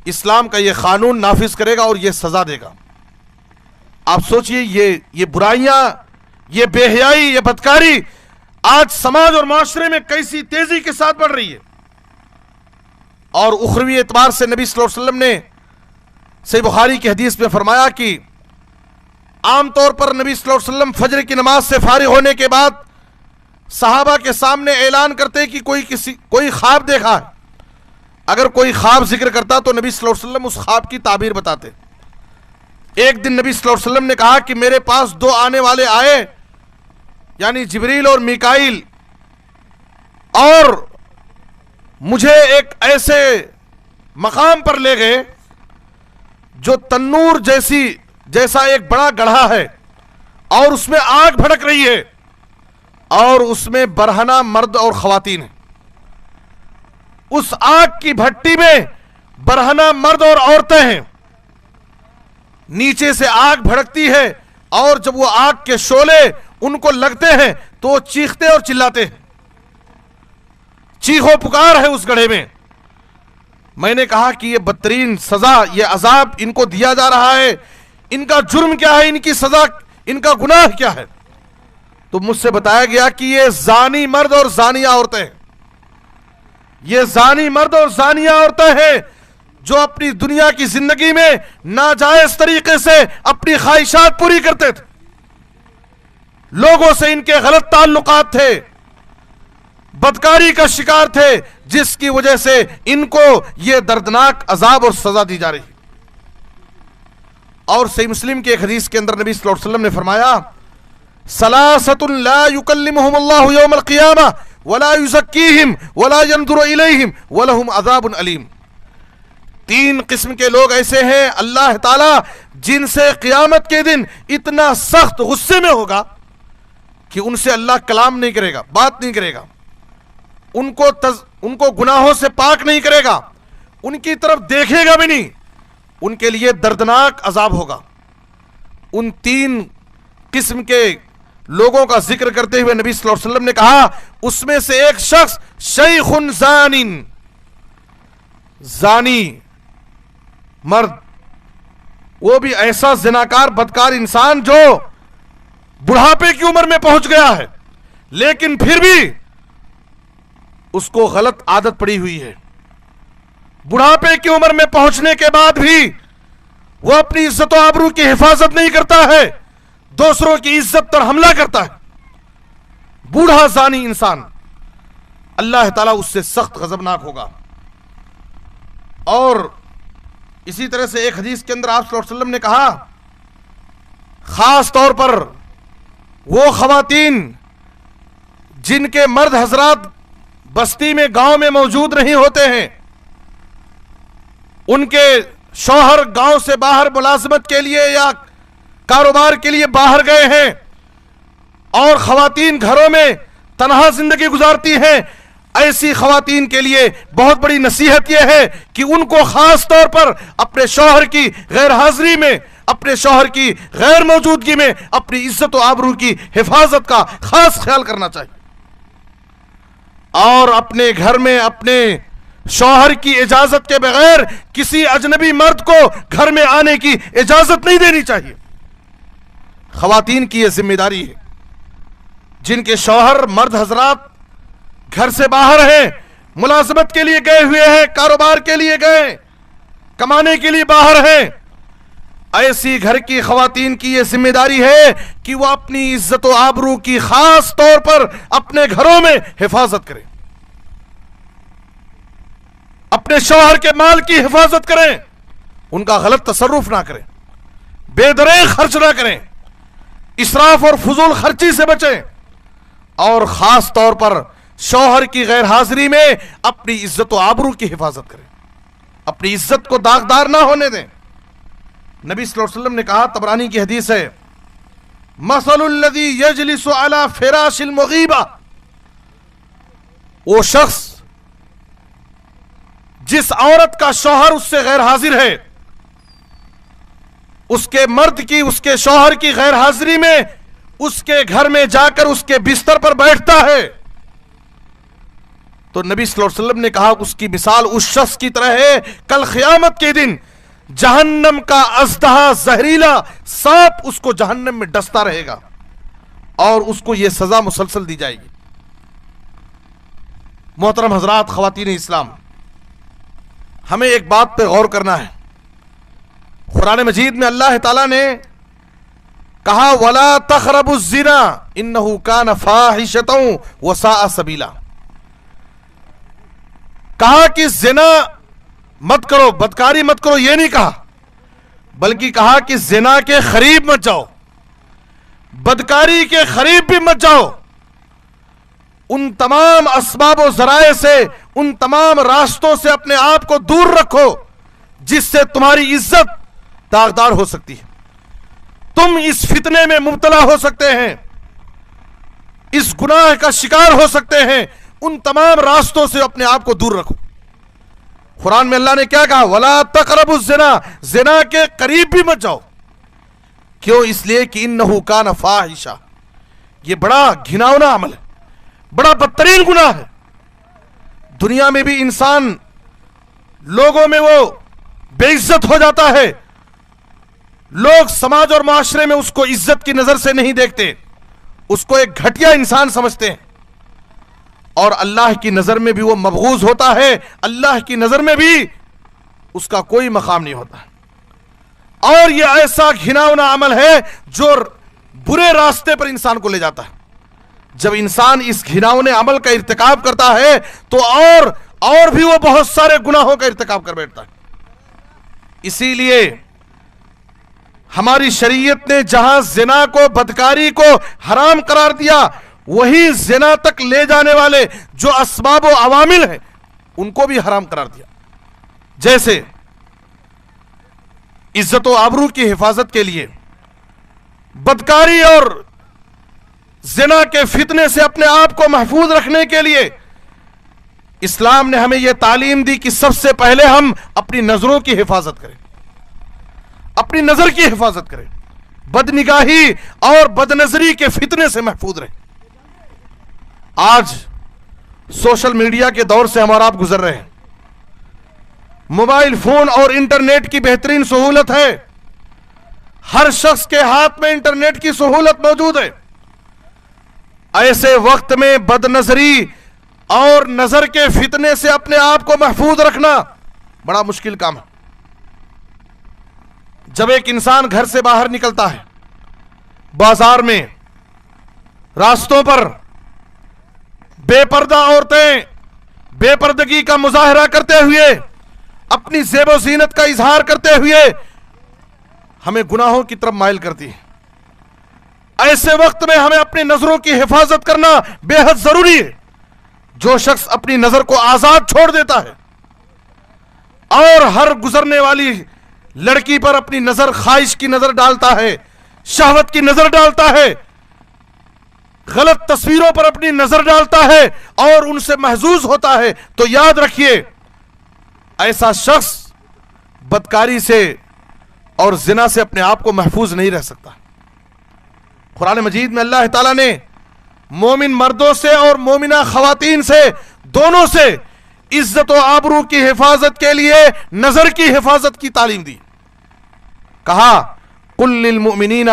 اسلام کا یہ قانون نافذ کرے گا اور یہ سزا دے گا. آپ سوچئے یہ برائیاں، یہ بے حیائی، یہ بدکاری آج سماج اور معاشرے میں کیسی تیزی کے ساتھ بڑھ رہی ہے. اور اخروی اعتبار سے نبی صلی اللہ علیہ وسلم نے صحیح بخاری کی حدیث میں فرمایا کہ عام طور پر نبی صلی اللہ علیہ وسلم فجر کی نماز سے فارغ ہونے کے بعد صحابہ کے سامنے اعلان کرتے کہ کوئی خواب دیکھا ہے. اگر کوئی خواب ذکر کرتا تو نبی صلی اللہ علیہ وسلم اس خواب کی تعبیر بتاتے. ایک دن نبی صلی اللہ علیہ وسلم نے کہا کہ میرے پاس 2 آنے والے آئے، یعنی جبریل اور میکائیل، اور مجھے ایک ایسے مقام پر لے گئے جو تنور جیسا ایک بڑا گڑھا ہے اور اس میں آگ بھڑک رہی ہے اور اس میں برہنہ مرد اور خواتین ہیں. اس آگ کی بھٹی میں برہنہ مرد اور عورتیں ہیں. نیچے سے آگ بھڑکتی ہے اور جب وہ آگ کے شعلے ان کو لگتے ہیں تو وہ چیختے اور چلاتے ہیں. چیخو پکار ہے اس گڑھے میں. میں نے کہا کہ یہ بدترین سزا، یہ عذاب ان کو دیا جا رہا ہے، ان کا جرم کیا ہے، ان کی سزا، ان کا گناہ کیا ہے؟ تو مجھ سے بتایا گیا کہ یہ زانی مرد اور زانیہ عورتیں ہیں. یہ زانی مرد اور زانیہ عورتیں ہیں جو اپنی دنیا کی زندگی میں ناجائز طریقے سے اپنی خواہشات پوری کرتے تھے. لوگوں سے ان کے غلط تعلقات تھے، بدکاری کا شکار تھے، جس کی وجہ سے ان کو یہ دردناک عذاب اور سزا دی جا رہی. اور صحیح مسلم کی ایک حدیث کے اندر نبی صلی اللہ علیہ وسلم نے فرمایا ثلاثۃ لا یکلمہم اللہ یوم القیامہ ولا یزکیہم ولا ینظر الیہم ولہم عذاب علیم. 3 قسم کے لوگ ایسے ہیں اللہ تعالی جن سے قیامت کے دن اتنا سخت غصے میں ہوگا کہ ان سے اللہ کلام نہیں کرے گا، بات نہیں کرے گا، ان کو گناہوں سے پاک نہیں کرے گا، ان کی طرف دیکھے گا بھی نہیں. ان کے لیے دردناک عذاب ہوگا. ان 3 قسم کے لوگوں کا ذکر کرتے ہوئے نبی صلی اللہ علیہ وسلم نے کہا اس میں سے ایک شخص شیخ زانی مرد، وہ بھی ایسا زناکار بدکار انسان جو بڑھاپے کی عمر میں پہنچ گیا ہے لیکن پھر بھی اس کو غلط عادت پڑی ہوئی ہے. بڑھاپے کی عمر میں پہنچنے کے بعد بھی وہ اپنی عزت و آبرو کی حفاظت نہیں کرتا ہے، دوسروں کی عزت پر حملہ کرتا ہے. بوڑھا زانی انسان، اللہ تعالیٰ اس سے سخت غضبناک ہوگا. اور اسی طرح سے ایک حدیث کے اندر آپ صلی اللہ علیہ وسلم نے کہا خاص طور پر وہ خواتین جن کے مرد حضرات بستی میں، گاؤں میں موجود نہیں ہوتے ہیں، ان کے شوہر گاؤں سے باہر ملازمت کے لیے یا کاروبار کے لیے باہر گئے ہیں اور خواتین گھروں میں تنہا زندگی گزارتی ہیں، ایسی خواتین کے لیے بہت بڑی نصیحت یہ ہے کہ ان کو خاص طور پر اپنے شوہر کی غیر حاضری میں، اپنے شوہر کی غیر موجودگی میں اپنی عزت و آبرو کی حفاظت کا خاص خیال کرنا چاہیے، اور اپنے گھر میں اپنے شوہر کی اجازت کے بغیر کسی اجنبی مرد کو گھر میں آنے کی اجازت نہیں دینی چاہیے. خواتین کی یہ ذمہ داری ہے جن کے شوہر مرد حضرات گھر سے باہر ہیں، ملازمت کے لیے گئے ہوئے ہیں، کاروبار کے لیے گئے، کمانے کے لیے باہر ہیں. ایسی گھر کی خواتین کی یہ ذمہ داری ہے کہ وہ اپنی عزت و آبرو کی خاص طور پر اپنے گھروں میں حفاظت کریں، اپنے شوہر کے مال کی حفاظت کریں، ان کا غلط تصرف نہ کریں، بے دریغ خرچ نہ کریں، اسراف اور فضول خرچی سے بچیں، اور خاص طور پر شوہر کی غیر حاضری میں اپنی عزت و آبرو کی حفاظت کریں، اپنی عزت کو داغدار نہ ہونے دیں. نبی صلی اللہ علیہ وسلم نے کہا، طبرانی کی حدیث ہے، مثل الذی یجلس علی فراش المغیبہ وہ شخص جس عورت کا شوہر اس سے غیر حاضر ہے، اس کے مرد کی، اس کے شوہر کی غیر حاضری میں اس کے گھر میں جا کر اس کے بستر پر بیٹھتا ہے، تو نبی صلی اللہ علیہ وسلم نے کہا اس کی مثال اس شخص کی طرح ہے کل قیامت کے دن جہنم کا اژدہا زہریلا سانپ اس کو جہنم میں ڈستا رہے گا اور اس کو یہ سزا مسلسل دی جائے گی۔ محترم حضرات، خواتین اسلام، ہمیں ایک بات پہ غور کرنا ہے۔ قرآن مجید میں اللہ تعالیٰ نے کہا وَلَا تَقْرَبُوا الزِّنَا إِنَّهُ كَانَ فَاحِشَةً وَسَاءَ سَبِيلًا، کہا کہ زنا مت کرو، بدکاری مت کرو، یہ نہیں کہا، بلکہ کہا کہ زنا کے قریب مت جاؤ، بدکاری کے قریب بھی مت جاؤ، ان تمام اسباب و ذرائع سے، ان تمام راستوں سے اپنے آپ کو دور رکھو جس سے تمہاری عزت داغدار ہو سکتی ہے، تم اس فتنے میں مبتلا ہو سکتے ہیں، اس گناہ کا شکار ہو سکتے ہیں، ان تمام راستوں سے اپنے آپ کو دور رکھو۔ قرآن میں اللہ نے کیا کہا؟ وَلَا تَقْرَبُوا الزِّنَا، زنا کے قریب بھی مت جاؤ۔ کیوں؟ اس لیے کہ انہو کان فاحشہ، یہ بڑا گھناؤنا عمل ہے، بڑا بدترین گناہ ہے۔ دنیا میں بھی انسان لوگوں میں وہ بے عزت ہو جاتا ہے، لوگ سماج اور معاشرے میں اس کو عزت کی نظر سے نہیں دیکھتے، اس کو ایک گھٹیا انسان سمجھتے ہیں، اور اللہ کی نظر میں بھی وہ مبغوض ہوتا ہے، اللہ کی نظر میں بھی اس کا کوئی مقام نہیں ہوتا۔ اور یہ ایسا گھناؤنا عمل ہے جو برے راستے پر انسان کو لے جاتا ہے۔ جب انسان اس گھناؤنے عمل کا ارتکاب کرتا ہے تو اور بھی وہ بہت سارے گناہوں کا ارتکاب کر بیٹھتا ہے۔ اسی لیے ہماری شریعت نے جہاں زنا کو، بدکاری کو حرام قرار دیا، وہی زنا تک لے جانے والے جو اسباب و عوامل ہیں ان کو بھی حرام قرار دیا۔ جیسے عزت و آبرو کی حفاظت کے لیے، بدکاری اور زنا کے فتنے سے اپنے آپ کو محفوظ رکھنے کے لیے اسلام نے ہمیں یہ تعلیم دی کہ سب سے پہلے ہم اپنی نظروں کی حفاظت کریں، اپنی نظر کی حفاظت کریں، بد نگاہی اور بد نظری کے فتنے سے محفوظ رہیں۔ آج سوشل میڈیا کے دور سے ہمارا آپ گزر رہے ہیں، موبائل فون اور انٹرنیٹ کی بہترین سہولت ہے، ہر شخص کے ہاتھ میں انٹرنیٹ کی سہولت موجود ہے۔ ایسے وقت میں بد نظری اور نظر کے فتنے سے اپنے آپ کو محفوظ رکھنا بڑا مشکل کام ہے۔ جب ایک انسان گھر سے باہر نکلتا ہے، بازار میں، راستوں پر بے پردہ عورتیں بے پردگی کا مظاہرہ کرتے ہوئے، اپنی زیب و زینت کا اظہار کرتے ہوئے ہمیں گناہوں کی طرف مائل کرتی ہے۔ ایسے وقت میں ہمیں اپنی نظروں کی حفاظت کرنا بے حد ضروری ہے۔ جو شخص اپنی نظر کو آزاد چھوڑ دیتا ہے اور ہر گزرنے والی لڑکی پر اپنی نظر، خواہش کی نظر ڈالتا ہے، شہوت کی نظر ڈالتا ہے، غلط تصویروں پر اپنی نظر ڈالتا ہے اور ان سے محظوظ ہوتا ہے، تو یاد رکھیے ایسا شخص بدکاری سے اور زنا سے اپنے آپ کو محفوظ نہیں رہ سکتا۔ قرآن مجید میں اللہ تعالیٰ نے مومن مردوں سے اور مومنہ خواتین سے، دونوں سے عزت و آبرو کی حفاظت کے لیے نظر کی حفاظت کی تعلیم دی۔ کہا قل للمؤمنین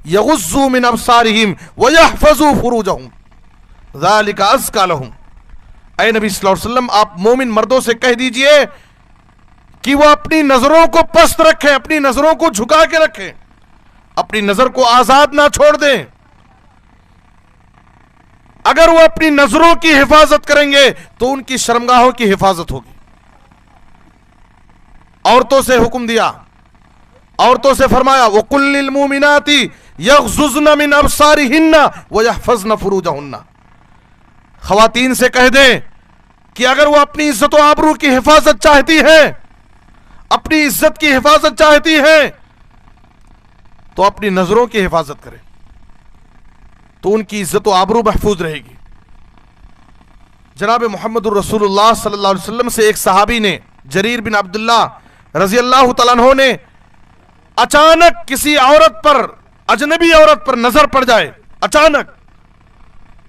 یغضوا من ابصارہم ویحفظوا فروجہم ذالک ازکی لہم۔ اے نبی صلی اللہ علیہ وسلم، آپ مومن مردوں سے کہہ دیجئے کہ وہ اپنی نظروں کو پست رکھیں، اپنی نظروں کو جھکا کے رکھیں، اپنی نظر کو آزاد نہ چھوڑ دیں۔ اگر وہ اپنی نظروں کی حفاظت کریں گے تو ان کی شرمگاہوں کی حفاظت ہوگی۔ عورتوں سے حکم دیا، عورتوں سے فرمایا وَقُلْ لِلْمُؤْمِنَاتِ يَغْضُضْنَ مِنْ أَبْصَارِهِنَّ وَيَحْفَظْنَ فُرُوجَهُنَّ۔ خواتین سے کہہ دیں کہ اگر وہ اپنی عزت و آبرو کی حفاظت چاہتی ہیں، اپنی عزت کی حفاظت چاہتی ہیں، تو اپنی نظروں کی حفاظت کریں، تو ان کی عزت و آبرو محفوظ رہے گی۔ جناب محمد الرسول اللہ صلی اللہ علیہ وسلم سے ایک صحابی نے، جریر بن عبداللہ رضی اللہ تعالیٰ عنہ نے، اچانک کسی عورت پر، اجنبی عورت پر نظر پڑ جائے، اچانک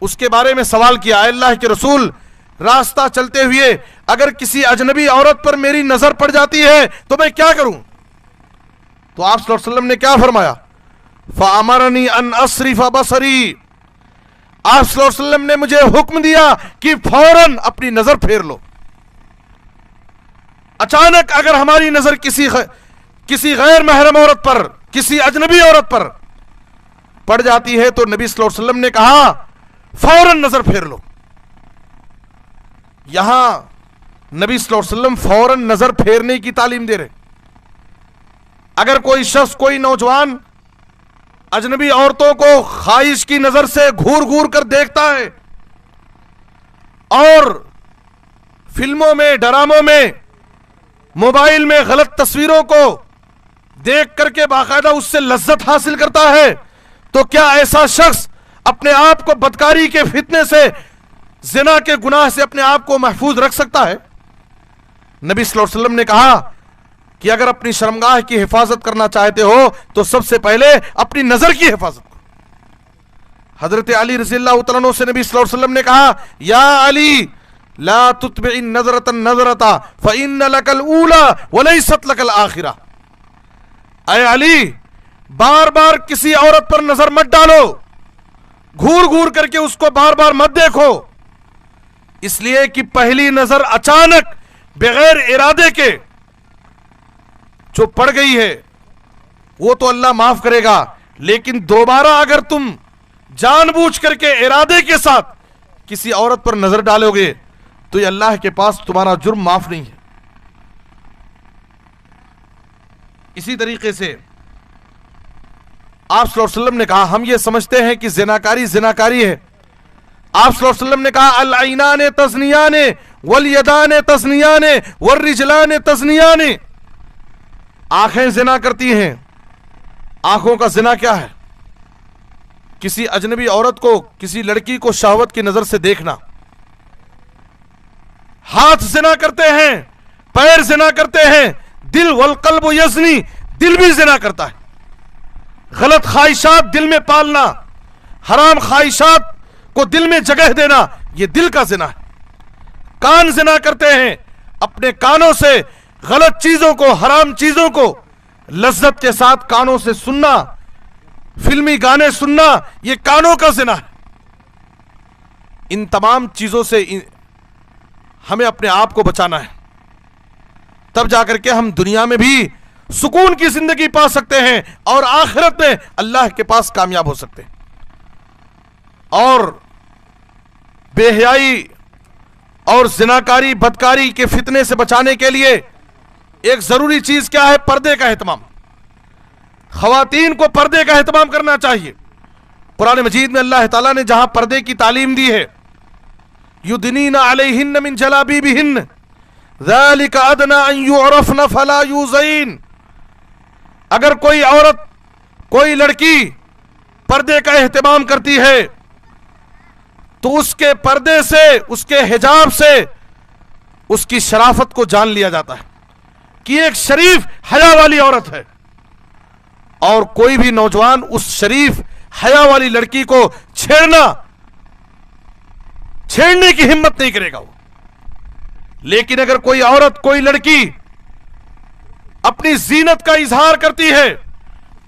اس کے بارے میں سوال کیا، اے اللہ کے رسول، راستہ چلتے ہوئے اگر کسی اجنبی عورت پر میری نظر پڑ جاتی ہے تو میں کیا کروں؟ تو آپ صلی اللہ علیہ وسلم نے کیا فرمایا؟ فَأَمَرَنِي أَنْ أَصْرِفَ بَصَرِي، آپ صلی اللہ علیہ وسلم نے مجھے حکم دیا کہ فوراً اپنی نظر پھیر لو۔ اچانک اگر ہماری نظر کسی غیر محرم عورت پر، کسی اجنبی عورت پر پڑ جاتی ہے تو نبی صلی اللہ علیہ وسلم نے کہا فوراً نظر پھیر لو۔ یہاں نبی صلی اللہ علیہ وسلم فوراً نظر پھیرنے کی تعلیم دے رہے۔ اگر کوئی شخص، کوئی نوجوان اجنبی عورتوں کو خواہش کی نظر سے گھور گھور کر دیکھتا ہے اور فلموں میں، ڈراموں میں، موبائل میں غلط تصویروں کو دیکھ کر کے باقاعدہ اس سے لذت حاصل کرتا ہے، تو کیا ایسا شخص اپنے آپ کو بدکاری کے فتنے سے، زنا کے گناہ سے اپنے آپ کو محفوظ رکھ سکتا ہے؟ نبی صلی اللہ علیہ وسلم نے کہا کہ اگر اپنی شرمگاہ کی حفاظت کرنا چاہتے ہو تو سب سے پہلے اپنی نظر کی حفاظت کرو۔ حضرت علی رضی اللہ تعالیٰ عنہ سے نبی صلی اللہ علیہ وسلم نے کہا، یا علی لا تتبع النظرة النظرة فإن لك الأولى وليست لك الآخرة، اے علی بار بار کسی عورت پر نظر مت ڈالو، گھور گھور کر کے اس کو بار بار مت دیکھو، اس لیے کہ پہلی نظر اچانک بغیر ارادے کے جو پڑ گئی ہے وہ تو اللہ معاف کرے گا، لیکن دوبارہ اگر تم جان بوجھ کر کے ارادے کے ساتھ کسی عورت پر نظر ڈالو گے تو یہ اللہ کے پاس تمہارا جرم معاف نہیں ہے۔ اسی طریقے سے آپ صلی اللہ علیہ وسلم نے کہا، ہم یہ سمجھتے ہیں کہ زناکاری زناکاری ہے، آپ صلی اللہ علیہ وسلم نے کہا العینان تزنیان والیدان تزنیان والرجلان تزنیان، آنکھیں زنا کرتی ہیں۔ آنکھوں کا زنا کیا ہے؟ کسی اجنبی عورت کو، کسی لڑکی کو شہوت کی نظر سے دیکھنا۔ ہاتھ زنا کرتے ہیں، پیر زنا کرتے ہیں، دل والقلب یزنی، دل بھی زنا کرتا ہے۔ غلط خواہشات دل میں پالنا، حرام خواہشات کو دل میں جگہ دینا، یہ دل کا زنا ہے۔ کان زنا کرتے ہیں، اپنے کانوں سے غلط چیزوں کو، حرام چیزوں کو لذت کے ساتھ کانوں سے سننا، فلمی گانے سننا، یہ کانوں کا زنا ہے۔ ان تمام چیزوں سے ہمیں اپنے آپ کو بچانا ہے، تب جا کر کے ہم دنیا میں بھی سکون کی زندگی پا سکتے ہیں اور آخرت میں اللہ کے پاس کامیاب ہو سکتے ہیں۔ اور بے حیائی اور زناکاری، بدکاری کے فتنے سے بچانے کے لیے ایک ضروری چیز کیا ہے؟ پردے کا اہتمام۔ خواتین کو پردے کا اہتمام کرنا چاہیے۔ قرآن مجید میں اللہ تعالیٰ نے جہاں پردے کی تعلیم دی ہے، یدنین علیہن من جلابیبہن ذالک ادنی ان یعرفن فلا یؤذین، اگر کوئی عورت، کوئی لڑکی پردے کا اہتمام کرتی ہے تو اس کے پردے سے، اس کے حجاب سے اس کی شرافت کو جان لیا جاتا ہے کہ ایک شریف حیا والی عورت ہے، اور کوئی بھی نوجوان اس شریف حیا والی لڑکی کو چھیڑنے کی ہمت نہیں کرے گا وہ۔ لیکن اگر کوئی عورت، کوئی لڑکی اپنی زینت کا اظہار کرتی ہے،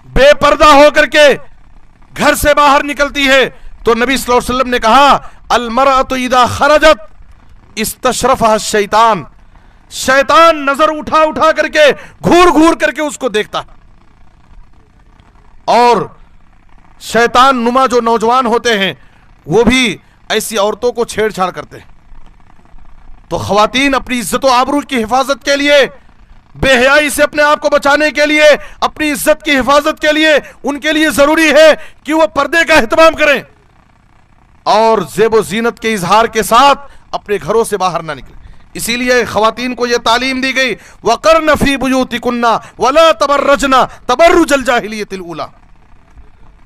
بے پردہ ہو کر کے گھر سے باہر نکلتی ہے، تو نبی صلی اللہ علیہ وسلم نے کہا المرأۃ اذا خرجت استشرفها الشیطان، شیطان نظر اٹھا اٹھا کر کے، گھور گھور کر کے اس کو دیکھتا ہے، اور شیطان نما جو نوجوان ہوتے ہیں وہ بھی ایسی عورتوں کو چھیڑ چھاڑ کرتے ہیں۔ تو خواتین اپنی عزت و آبرو کی حفاظت کے لیے، بے حیائی سے اپنے آپ کو بچانے کے لیے، اپنی عزت کی حفاظت کے لیے، ان کے لیے ضروری ہے کہ وہ پردے کا اہتمام کریں اور زیب و زینت کے اظہار کے ساتھ اپنے گھروں سے باہر نہ نکلیں۔ اسی لیے خواتین کو یہ تعلیم دی گئی وَقَرْنَ فِي بُيُوتِكُنَّ وَلَا تَبَرَّجْنَ تَبَرُّجَ الْجَاهِلِيَّةِ الْأُولَى،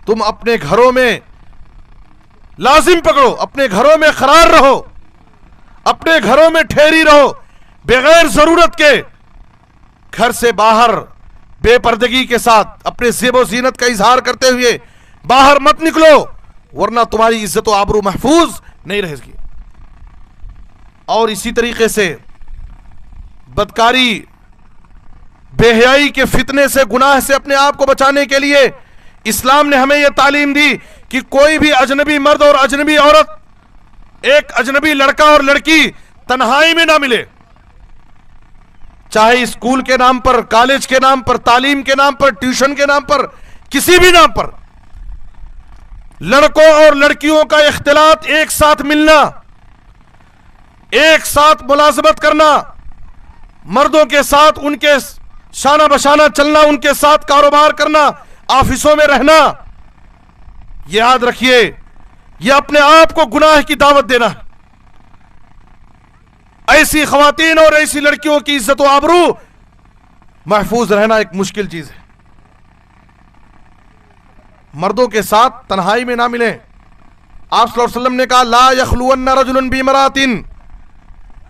تم اپنے گھروں میں لازم پکڑو، اپنے گھروں میں قرار رہو، اپنے گھروں میں ٹھہری رہو، بغیر ضرورت کے گھر سے باہر بے پردگی کے ساتھ اپنے زیب و زینت کا اظہار کرتے ہوئے باہر مت نکلو، ورنہ تمہاری عزت و آبرو محفوظ نہیں رہے گی۔ اور اسی طریقے سے بدکاری، بے حیائی کے فتنے سے، گناہ سے اپنے آپ کو بچانے کے لیے اسلام نے ہمیں یہ تعلیم دی کہ کوئی بھی اجنبی مرد اور اجنبی عورت، ایک اجنبی لڑکا اور لڑکی تنہائی میں نہ ملے، چاہے اسکول کے نام پر، کالج کے نام پر، تعلیم کے نام پر، ٹیوشن کے نام پر، کسی بھی نام پر۔ لڑکوں اور لڑکیوں کا اختلاط، ایک ساتھ ملنا، ایک ساتھ ملازمت کرنا، مردوں کے ساتھ ان کے شانہ بشانہ چلنا، ان کے ساتھ کاروبار کرنا، آفسوں میں رہنا، یاد رکھیے یہ اپنے آپ کو گناہ کی دعوت دینا۔ ایسی خواتین اور ایسی لڑکیوں کی عزت و آبرو محفوظ رہنا ایک مشکل چیز ہے۔ مردوں کے ساتھ تنہائی میں نہ ملیں۔ آپ صلی اللہ علیہ وسلم نے کہا لا یخلون رجل بامرأۃ،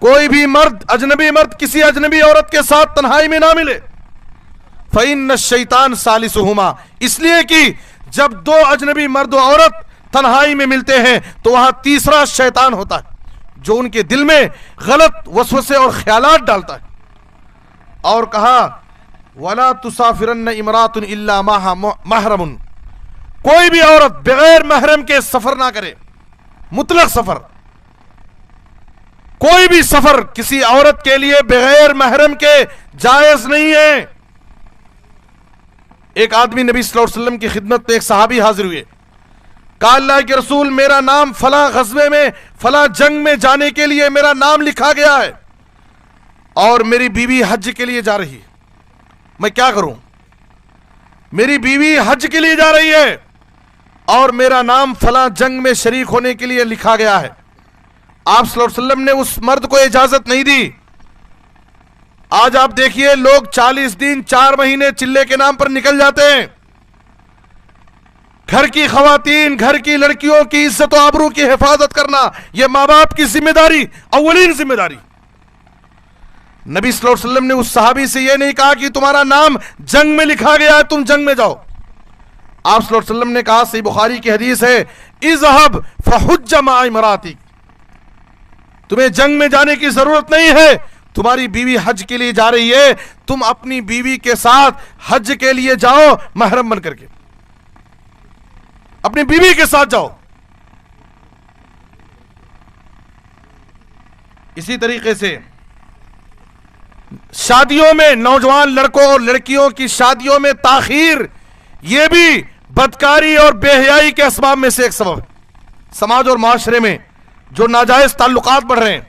کوئی بھی مرد، اجنبی مرد کسی اجنبی عورت کے ساتھ تنہائی میں نہ ملے۔ فإن الشیطان ثالثہما، اس لیے کہ جب دو اجنبی مرد و عورت تنہائی میں ملتے ہیں تو وہاں تیسرا شیطان ہوتا ہے جو ان کے دل میں غلط وسوسے اور خیالات ڈالتا ہے۔ اور کہا وَلَا تُسَافِرَنَّ امْرَأَةٌ إِلَّا مَعَهَا مَحْرَمٌ، کوئی بھی عورت بغیر محرم کے سفر نہ کرے، مطلق سفر۔ کوئی بھی سفر کسی عورت کے لیے بغیر محرم کے جائز نہیں ہے۔ ایک آدمی نبی صلی اللہ علیہ وسلم کی خدمت میں، ایک صحابی حاضر ہوئے، کہا اللہ کے رسول میرا نام فلاں غزوے میں، فلاں جنگ میں جانے کے لیے میرا نام لکھا گیا ہے اور میری بیوی حج کے لیے جا رہی ہے، میں کیا کروں؟ میری بیوی حج کے لیے جا رہی ہے اور میرا نام فلاں جنگ میں شریک ہونے کے لیے لکھا گیا ہے۔ آپ صلی اللہ علیہ وسلم نے اس مرد کو اجازت نہیں دی۔ آج آپ دیکھیے لوگ 40 دن 4 مہینے چلے کے نام پر نکل جاتے ہیں۔ گھر کی خواتین، گھر کی لڑکیوں کی عزت و آبرو کی حفاظت کرنا یہ ماں باپ کی ذمہ داری، اولین ذمہ داری۔ نبی صلی اللہ علیہ وسلم نے اس صحابی سے یہ نہیں کہا کہ تمہارا نام جنگ میں لکھا گیا ہے تم جنگ میں جاؤ۔ آپ صلی اللہ علیہ وسلم نے کہا، صحیح بخاری کی حدیث ہے، اذهب فحج مع امراتک، تمہیں جنگ میں جانے کی ضرورت نہیں ہے، تمہاری بیوی حج کے لیے جا رہی ہے، تم اپنی بیوی کے ساتھ حج کے لیے جاؤ، محرم بن کر کے اپنی بیوی کے ساتھ جاؤ۔ اسی طریقے سے شادیوں میں، نوجوان لڑکوں اور لڑکیوں کی شادیوں میں تاخیر، یہ بھی بدکاری اور بے حیائی کے اسباب میں سے ایک سبب ہے۔ سماج اور معاشرے میں جو ناجائز تعلقات بڑھ رہے ہیں،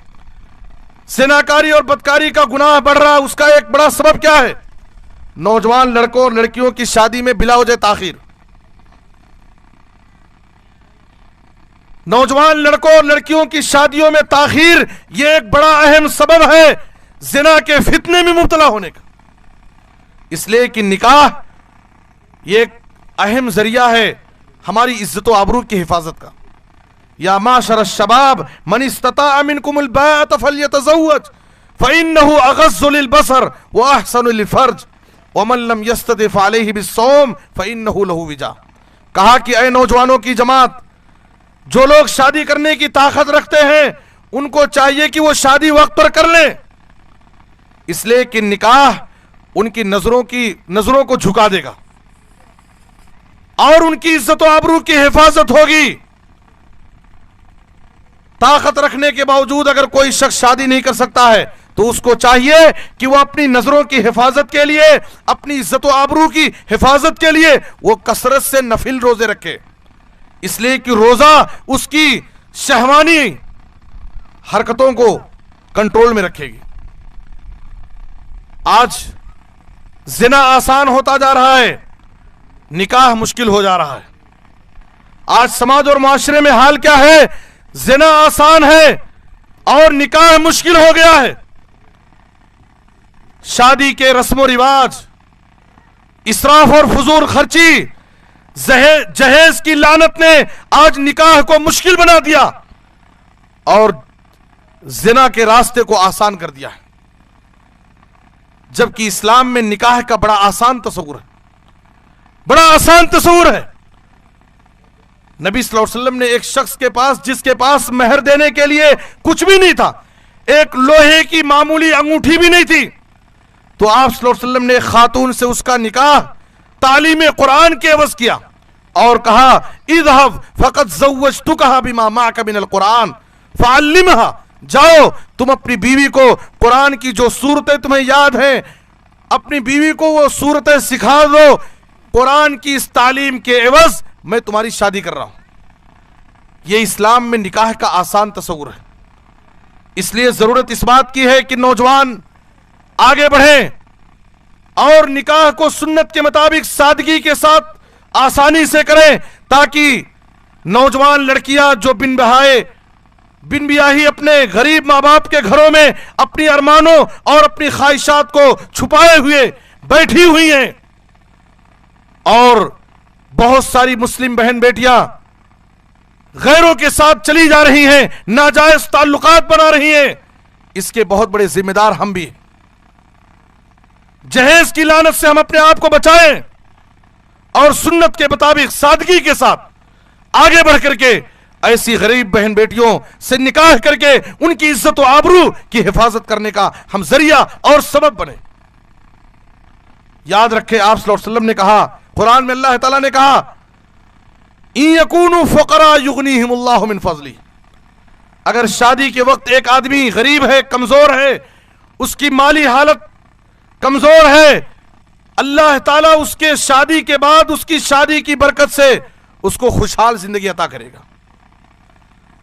زناکاری اور بدکاری کا گناہ بڑھ رہا ہے، اس کا ایک بڑا سبب کیا ہے؟ نوجوان لڑکوں اور لڑکیوں کی شادی میں بلا وجہ تاخیر۔ نوجوان لڑکوں اور لڑکیوں کی شادیوں میں تاخیر یہ ایک بڑا اہم سبب ہے زنا کے فتنے میں مبتلا ہونے کا۔ اس لیے کہ نکاح یہ ایک اہم ذریعہ ہے ہماری عزت و آبرو کی حفاظت کا۔ یا معاشر الشباب من استطاع منکم الباءۃ فلیتزوج فإنه اغض للبصر واحسن للفرج ومن لم يستطع فعليه بالصوم فإنه له وجاء۔ کہا کہ اے نوجوانوں کی جماعت، جو لوگ شادی کرنے کی طاقت رکھتے ہیں ان کو چاہیے کہ وہ شادی وقت پر کر لیں، اس لیے کہ نکاح ان کی نظروں کو جھکا دے گا اور ان کی عزت و آبرو کی حفاظت ہوگی۔ طاقت رکھنے کے باوجود اگر کوئی شخص شادی نہیں کر سکتا ہے تو اس کو چاہیے کہ وہ اپنی نظروں کی حفاظت کے لیے، اپنی عزت و آبرو کی حفاظت کے لیے وہ کثرت سے نفل روزے رکھے، اس لیے کہ روزہ اس کی شہوانی حرکتوں کو کنٹرول میں رکھے گی۔ آج زنا آسان ہوتا جا رہا ہے، نکاح مشکل ہو جا رہا ہے۔ آج سماج اور معاشرے میں حال کیا ہے؟ زنا آسان ہے اور نکاح مشکل ہو گیا ہے۔ شادی کے رسم و رواج، اسراف اور فضول خرچی، جہیز کی لعنت نے آج نکاح کو مشکل بنا دیا اور زنا کے راستے کو آسان کر دیا ہے، جبکہ اسلام میں نکاح کا بڑا آسان تصور ہے، بڑا آسان تصور ہے۔ نبی صلی اللہ علیہ وسلم نے ایک شخص کے پاس، جس کے پاس مہر دینے کے لیے کچھ بھی نہیں تھا، ایک لوہے کی معمولی انگوٹھی بھی نہیں تھی، تو آپ صلی اللہ علیہ وسلم نے ایک خاتون سے اس کا نکاح تعلیم قرآن کے عوض کیا اور کہا اذهب فقد زوجتکها بما معك من القرآن فعلمها، جاؤ تم اپنی بیوی کو قرآن کی جو سورتیں تمہیں یاد ہیں، اپنی بیوی کو وہ سورتیں سکھا دو، قرآن کی اس تعلیم کے عوض میں تمہاری شادی کر رہا ہوں۔ یہ اسلام میں نکاح کا آسان تصور ہے، اس لیے ضرورت اس بات کی ہے کہ نوجوان آگے بڑھیں اور نکاح کو سنت کے مطابق سادگی کے ساتھ آسانی سے کریں، تاکہ نوجوان لڑکیاں جو بن بیاہی اپنے غریب ماں باپ کے گھروں میں اپنی ارمانوں اور اپنی خواہشات کو چھپائے ہوئے بیٹھی ہوئی ہیں، اور بہت ساری مسلم بہن بیٹیاں غیروں کے ساتھ چلی جا رہی ہیں، ناجائز تعلقات بنا رہی ہیں، اس کے بہت بڑے ذمہ دار ہم بھی ہیں۔ جہیز کی لعنت سے ہم اپنے آپ کو بچائیں اور سنت کے مطابق سادگی کے ساتھ آگے بڑھ کر کے ایسی غریب بہن بیٹیوں سے نکاح کر کے ان کی عزت و آبرو کی حفاظت کرنے کا ہم ذریعہ اور سبب بنے۔ یاد رکھیں، آپ صلی اللہ علیہ وسلم نے کہا، قرآن میں اللہ تعالیٰ نے کہا ان یکونوا فقراء یغنیہم اللہ من فضلہ، اگر شادی کے وقت ایک آدمی غریب ہے، کمزور ہے، اس کی مالی حالت کمزور ہے، اللہ تعالیٰ اس کے شادی کے بعد اس کی شادی کی برکت سے اس کو خوشحال زندگی عطا کرے گا۔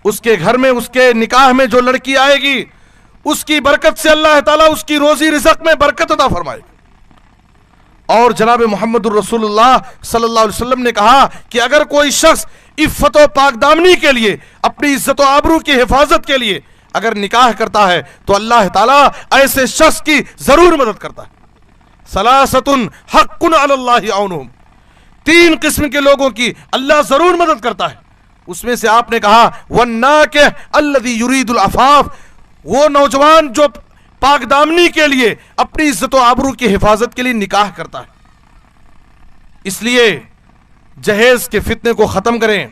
اس کے گھر میں، اس کے نکاح میں جو لڑکی آئے گی، اس کی برکت سے اللہ تعالیٰ اس کی روزی رزق میں برکت عطا فرمائے گا۔ اور جناب محمد الرسول اللہ صلی اللہ علیہ وسلم نے کہا کہ اگر کوئی شخص عفت و پاک دامنی کے لیے، اپنی عزت و آبرو کی حفاظت کے لیے اگر نکاح کرتا ہے تو اللہ تعالیٰ ایسے شخص کی ضرور مدد کرتا ہے۔ ثلاثۃ حق علی اللہ عونہم، تین قسم کے لوگوں کی اللہ ضرور مدد کرتا ہے۔ اس میں سے آپ نے کہا والناکح الذی یرید العفاف، وہ نوجوان جو پاک دامنی کے لیے، اپنی عزت و آبرو کی حفاظت کے لیے نکاح کرتا ہے۔ اس لیے جہیز کے فتنے کو ختم کریں،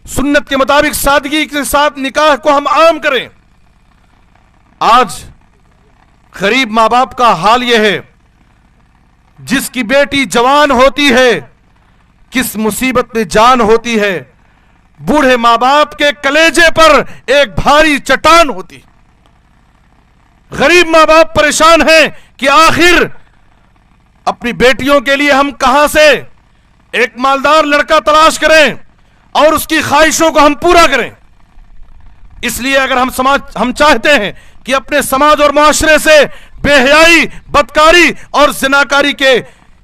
سنت کے مطابق سادگی کے ساتھ نکاح کو ہم عام کریں۔ آج غریب ماں باپ کا حال یہ ہے، جس کی بیٹی جوان ہوتی ہے، کس مصیبت میں جان ہوتی ہے، بوڑھے ماں باپ کے کلیجے پر ایک بھاری چٹان ہوتی۔ غریب ماں باپ پریشان ہیں کہ آخر اپنی بیٹیوں کے لیے ہم کہاں سے ایک مالدار لڑکا تلاش کریں اور اس کی خواہشوں کو ہم پورا کریں۔ اس لیے اگر ہم چاہتے ہیں کہ اپنے سماج اور معاشرے سے بے حیائی، بدکاری اور زناکاری کے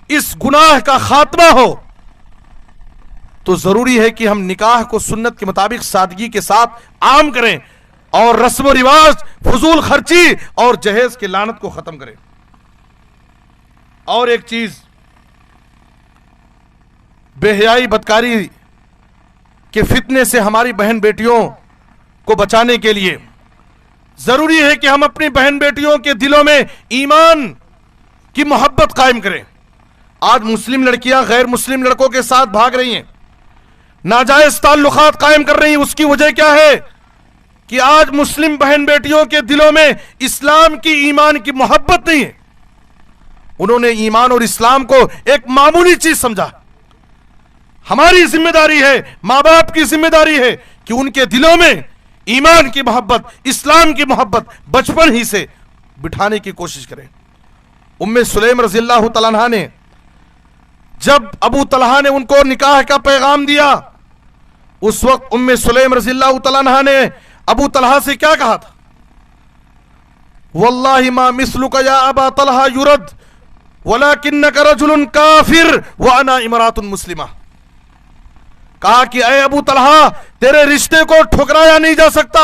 اس گناہ کا خاتمہ ہو، تو ضروری ہے کہ ہم نکاح کو سنت کے مطابق سادگی کے ساتھ عام کریں اور رسم و رواج، فضول خرچی اور جہیز کے لعنت کو ختم کریں۔ اور ایک چیز، بے حیائی، بدکاری کے فتنے سے ہماری بہن بیٹیوں کو بچانے کے لیے ضروری ہے کہ ہم اپنی بہن بیٹیوں کے دلوں میں ایمان کی محبت قائم کریں۔ آج مسلم لڑکیاں غیر مسلم لڑکوں کے ساتھ بھاگ رہی ہیں، ناجائز تعلقات قائم کر رہی ہیں۔ اس کی وجہ کیا ہے کہ آج مسلم بہن بیٹیوں کے دلوں میں اسلام کی، ایمان کی محبت نہیں ہے۔ انہوں نے ایمان اور اسلام کو ایک معمولی چیز سمجھا۔ ہماری ذمہ داری ہے، ماں باپ کی ذمہ داری ہے کہ ان کے دلوں میں ایمان کی محبت، اسلام کی محبت بچپن ہی سے بٹھانے کی کوشش کریں۔ ام سلیم رضی اللہ تعالیٰ عنہ نے جب ابو طلحہ نے ان کو نکاح کا پیغام دیا، اس وقت ام سلیم رضی اللہ تعالیٰ عنہ نے ابو طلحہ سے کیا کہا تھا؟ واللہ ما مثلک یا ابا طلحہ یرد ولکنک رجل کافر وانا امرات مسلمہ۔ کہا کہ اے ابو طلحہ، تیرے رشتے کو ٹھکرایا نہیں جا سکتا،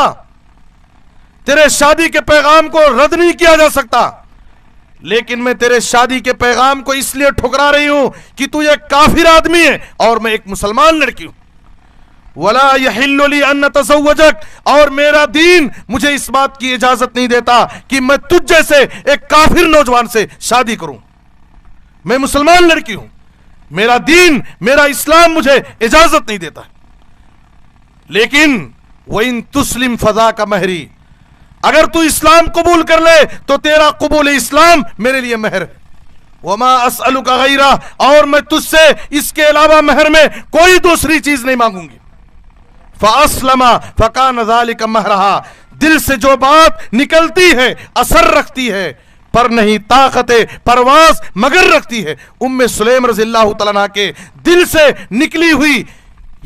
تیرے شادی کے پیغام کو رد نہیں کیا جا سکتا، لیکن میں تیرے شادی کے پیغام کو اس لیے ٹھکرا رہی ہوں کہ تو ایک کافر آدمی ہے اور میں ایک مسلمان لڑکی ہوں۔ ولا یحل لی ان اتزوجک، اور میرا دین مجھے اس بات کی اجازت نہیں دیتا کہ میں تجھ جیسے ایک کافر نوجوان سے شادی کروں. میں مسلمان لڑکی ہوں، میرا دین، میرا اسلام مجھے اجازت نہیں دیتا. لیکن وَإِن تُسْلِمْ فَذَاكَ مَهْرِي، اگر تو اسلام قبول کر لے تو تیرا قبول اسلام میرے لیے مہر ہے. وَمَا أَسْأَلُكَ غَيْرَهُ، اور میں تجھ سے اس کے علاوہ مہر میں کوئی دوسری چیز نہیں مانگوں گی. فَأَسْلَمَ فَكَانَ ذَلِكَ مَهْرَهَا، دل سے جو بات نکلتی ہے اثر رکھتی ہے، پر نہیں طاقت پرواز مگر رکھتی ہے. ام سلیم رضی اللہ تعالیٰ عنہ کے دل سے نکلی ہوئی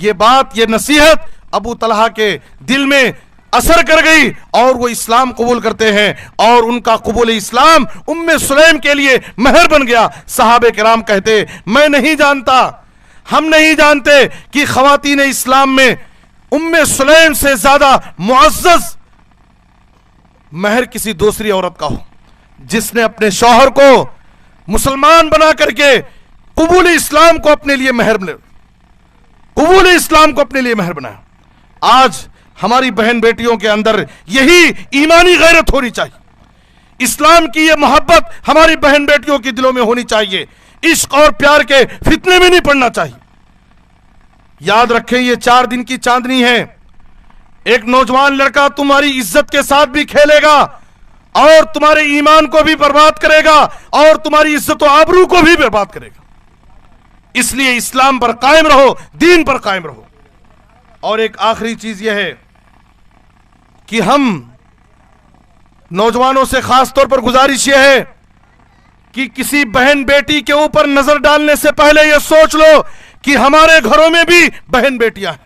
یہ بات، یہ نصیحت ابو طلحہ کے دل میں اثر کر گئی اور وہ اسلام قبول کرتے ہیں، اور ان کا قبول اسلام ام سلیم کے لیے مہر بن گیا. صحابہ کرام کہتے میں نہیں جانتا، ہم نہیں جانتے کہ خواتین اسلام میں ام سلیم سے زیادہ معزز مہر کسی دوسری عورت کا ہو، جس نے اپنے شوہر کو مسلمان بنا کر کے قبول اسلام کو اپنے لیے مہر بنایا، قبول اسلام کو اپنے لیے مہر بنایا. آج ہماری بہن بیٹیوں کے اندر یہی ایمانی غیرت ہونی چاہیے، اسلام کی یہ محبت ہماری بہن بیٹیوں کے دلوں میں ہونی چاہیے، عشق اور پیار کے فتنے میں نہیں پڑنا چاہیے. یاد رکھیں یہ 4 دن کی چاندنی ہے. ایک نوجوان لڑکا تمہاری عزت کے ساتھ بھی کھیلے گا اور تمہارے ایمان کو بھی برباد کرے گا اور تمہاری عزت و آبرو کو بھی برباد کرے گا. اس لیے اسلام پر قائم رہو، دین پر قائم رہو. اور ایک آخری چیز یہ ہے کہ ہم نوجوانوں سے خاص طور پر گزارش یہ ہے کہ کسی بہن بیٹی کے اوپر نظر ڈالنے سے پہلے یہ سوچ لو کہ ہمارے گھروں میں بھی بہن بیٹیاں ہیں،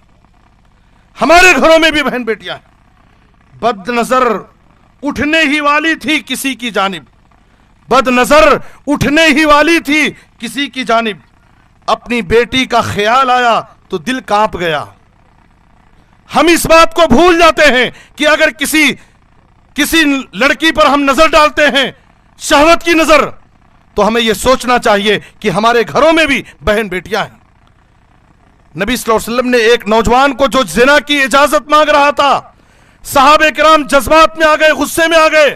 ہمارے گھروں میں بھی بہن بیٹیاں ہیں. بد نظر اٹھنے ہی والی تھی کسی کی جانب، بد نظر اٹھنے ہی والی تھی کسی کی جانب، اپنی بیٹی کا خیال آیا تو دل کانپ گیا. ہم اس بات کو بھول جاتے ہیں کہ اگر کسی لڑکی پر ہم نظر ڈالتے ہیں شہوت کی نظر، تو ہمیں یہ سوچنا چاہیے کہ ہمارے گھروں میں بھی بہن بیٹیاں ہیں. نبی صلی اللہ علیہ وسلم نے ایک نوجوان کو جو زنا کی اجازت مانگ رہا تھا، صحابہ کرام جذبات میں آ گئے، غصے میں آ گئے.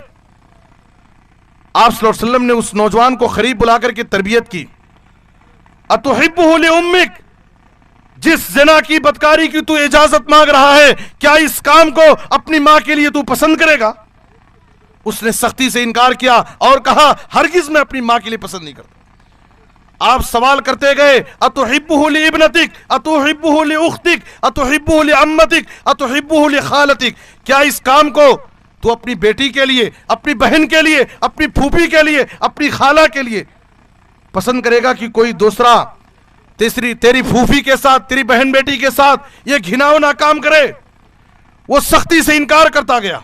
آپ صلی اللہ علیہ وسلم نے اس نوجوان کو قریب بلا کر کے تربیت کی. اتحبہ لامک، جس زنا کی بدکاری کی تو اجازت مانگ رہا ہے، کیا اس کام کو اپنی ماں کے لیے تو پسند کرے گا؟ اس نے سختی سے انکار کیا اور کہا ہرگز میں اپنی ماں کے لیے پسند نہیں کرتا. آپ سوال کرتے گئے اتحبہ لابنتک، اتحبہ لاختک، اتحبہ لعمتک، اتحبہ لخالتک، کیا اس کام کو تو اپنی بیٹی کے لیے، اپنی بہن کے لیے، اپنی پھوپھی کے لیے، اپنی خالہ کے لیے پسند کرے گا کہ کوئی دوسرا تیری پھوپھی کے ساتھ، تیری بہن بیٹی کے ساتھ یہ گھناؤنا کام کرے؟ وہ سختی سے انکار کرتا گیا.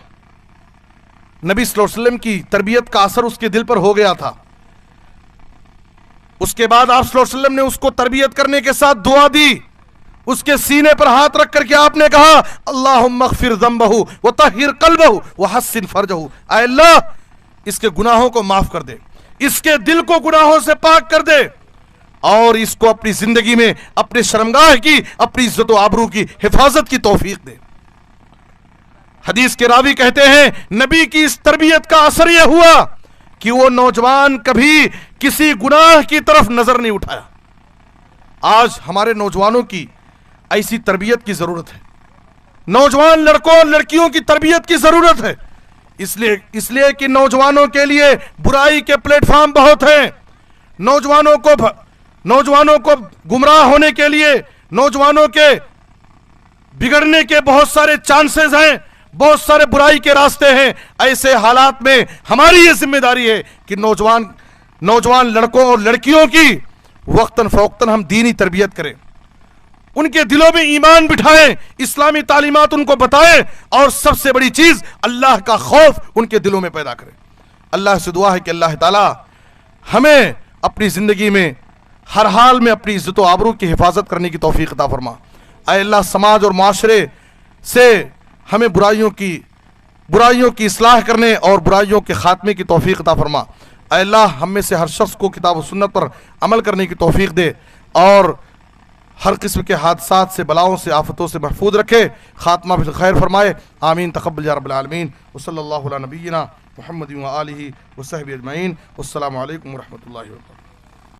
نبی صلی اللہ علیہ وسلم کی تربیت کا اثر اس کے دل پر ہو گیا تھا. اس کے بعد آپ صلی اللہ علیہ وسلم نے اس کو تربیت کرنے کے ساتھ دعا دی. اس کے سینے پر ہاتھ رکھ کر کے آپ نے کہا اللہم اغفر ذنبہ وطہر قلبہ وحسن فرجہ، اے اللہ اس کے گناہوں کو معاف کر دے، اس کے دل کو گناہوں سے پاک کر دے، اور اس کو اپنی زندگی میں اپنے شرمگاہ کی، اپنی عزت و آبرو کی حفاظت کی توفیق دے. حدیث کے راوی کہتے ہیں نبی کی اس تربیت کا اثر یہ ہوا کہ وہ نوجوان کبھی کسی گناہ کی طرف نظر نہیں اٹھایا. آج ہمارے نوجوانوں کی ایسی تربیت کی ضرورت ہے، نوجوان لڑکوں اور لڑکیوں کی تربیت کی ضرورت ہے. اس لیے کہ نوجوانوں کے لیے برائی کے پلیٹ فارم بہت ہیں. نوجوانوں کو گمراہ ہونے کے لیے، نوجوانوں کے بگڑنے کے بہت سارے چانسز ہیں، بہت سارے برائی کے راستے ہیں. ایسے حالات میں ہماری یہ ذمہ داری ہے کہ نوجوان لڑکوں اور لڑکیوں کی وقتاً فوقتاً ہم دینی تربیت کریں، ان کے دلوں میں ایمان بٹھائیں، اسلامی تعلیمات ان کو بتائیں، اور سب سے بڑی چیز اللہ کا خوف ان کے دلوں میں پیدا کریں. اللہ سے دعا ہے کہ اللہ تعالی ہمیں اپنی زندگی میں ہر حال میں اپنی عزت و آبرو کی حفاظت کرنے کی توفیق عطا فرما. اے اللہ سماج اور معاشرے سے ہمیں برائیوں کی اصلاح کرنے اور برائیوں کے خاتمے کی توفیق عطا فرما. اے اللہ ہم میں سے ہر شخص کو کتاب و سنت پر عمل کرنے کی توفیق دے، اور ہر قسم کے حادثات سے، بلاؤں سے، آفتوں سے محفوظ رکھے، خاتمہ بالخیر فرمائے، آمین تقبل یا رب العالمین۔ وصلی اللہ علی نبینا محمد و آلہ وصحبہ اجمعین۔ والسلام علیکم ورحمۃ اللہ وبرکاتہ۔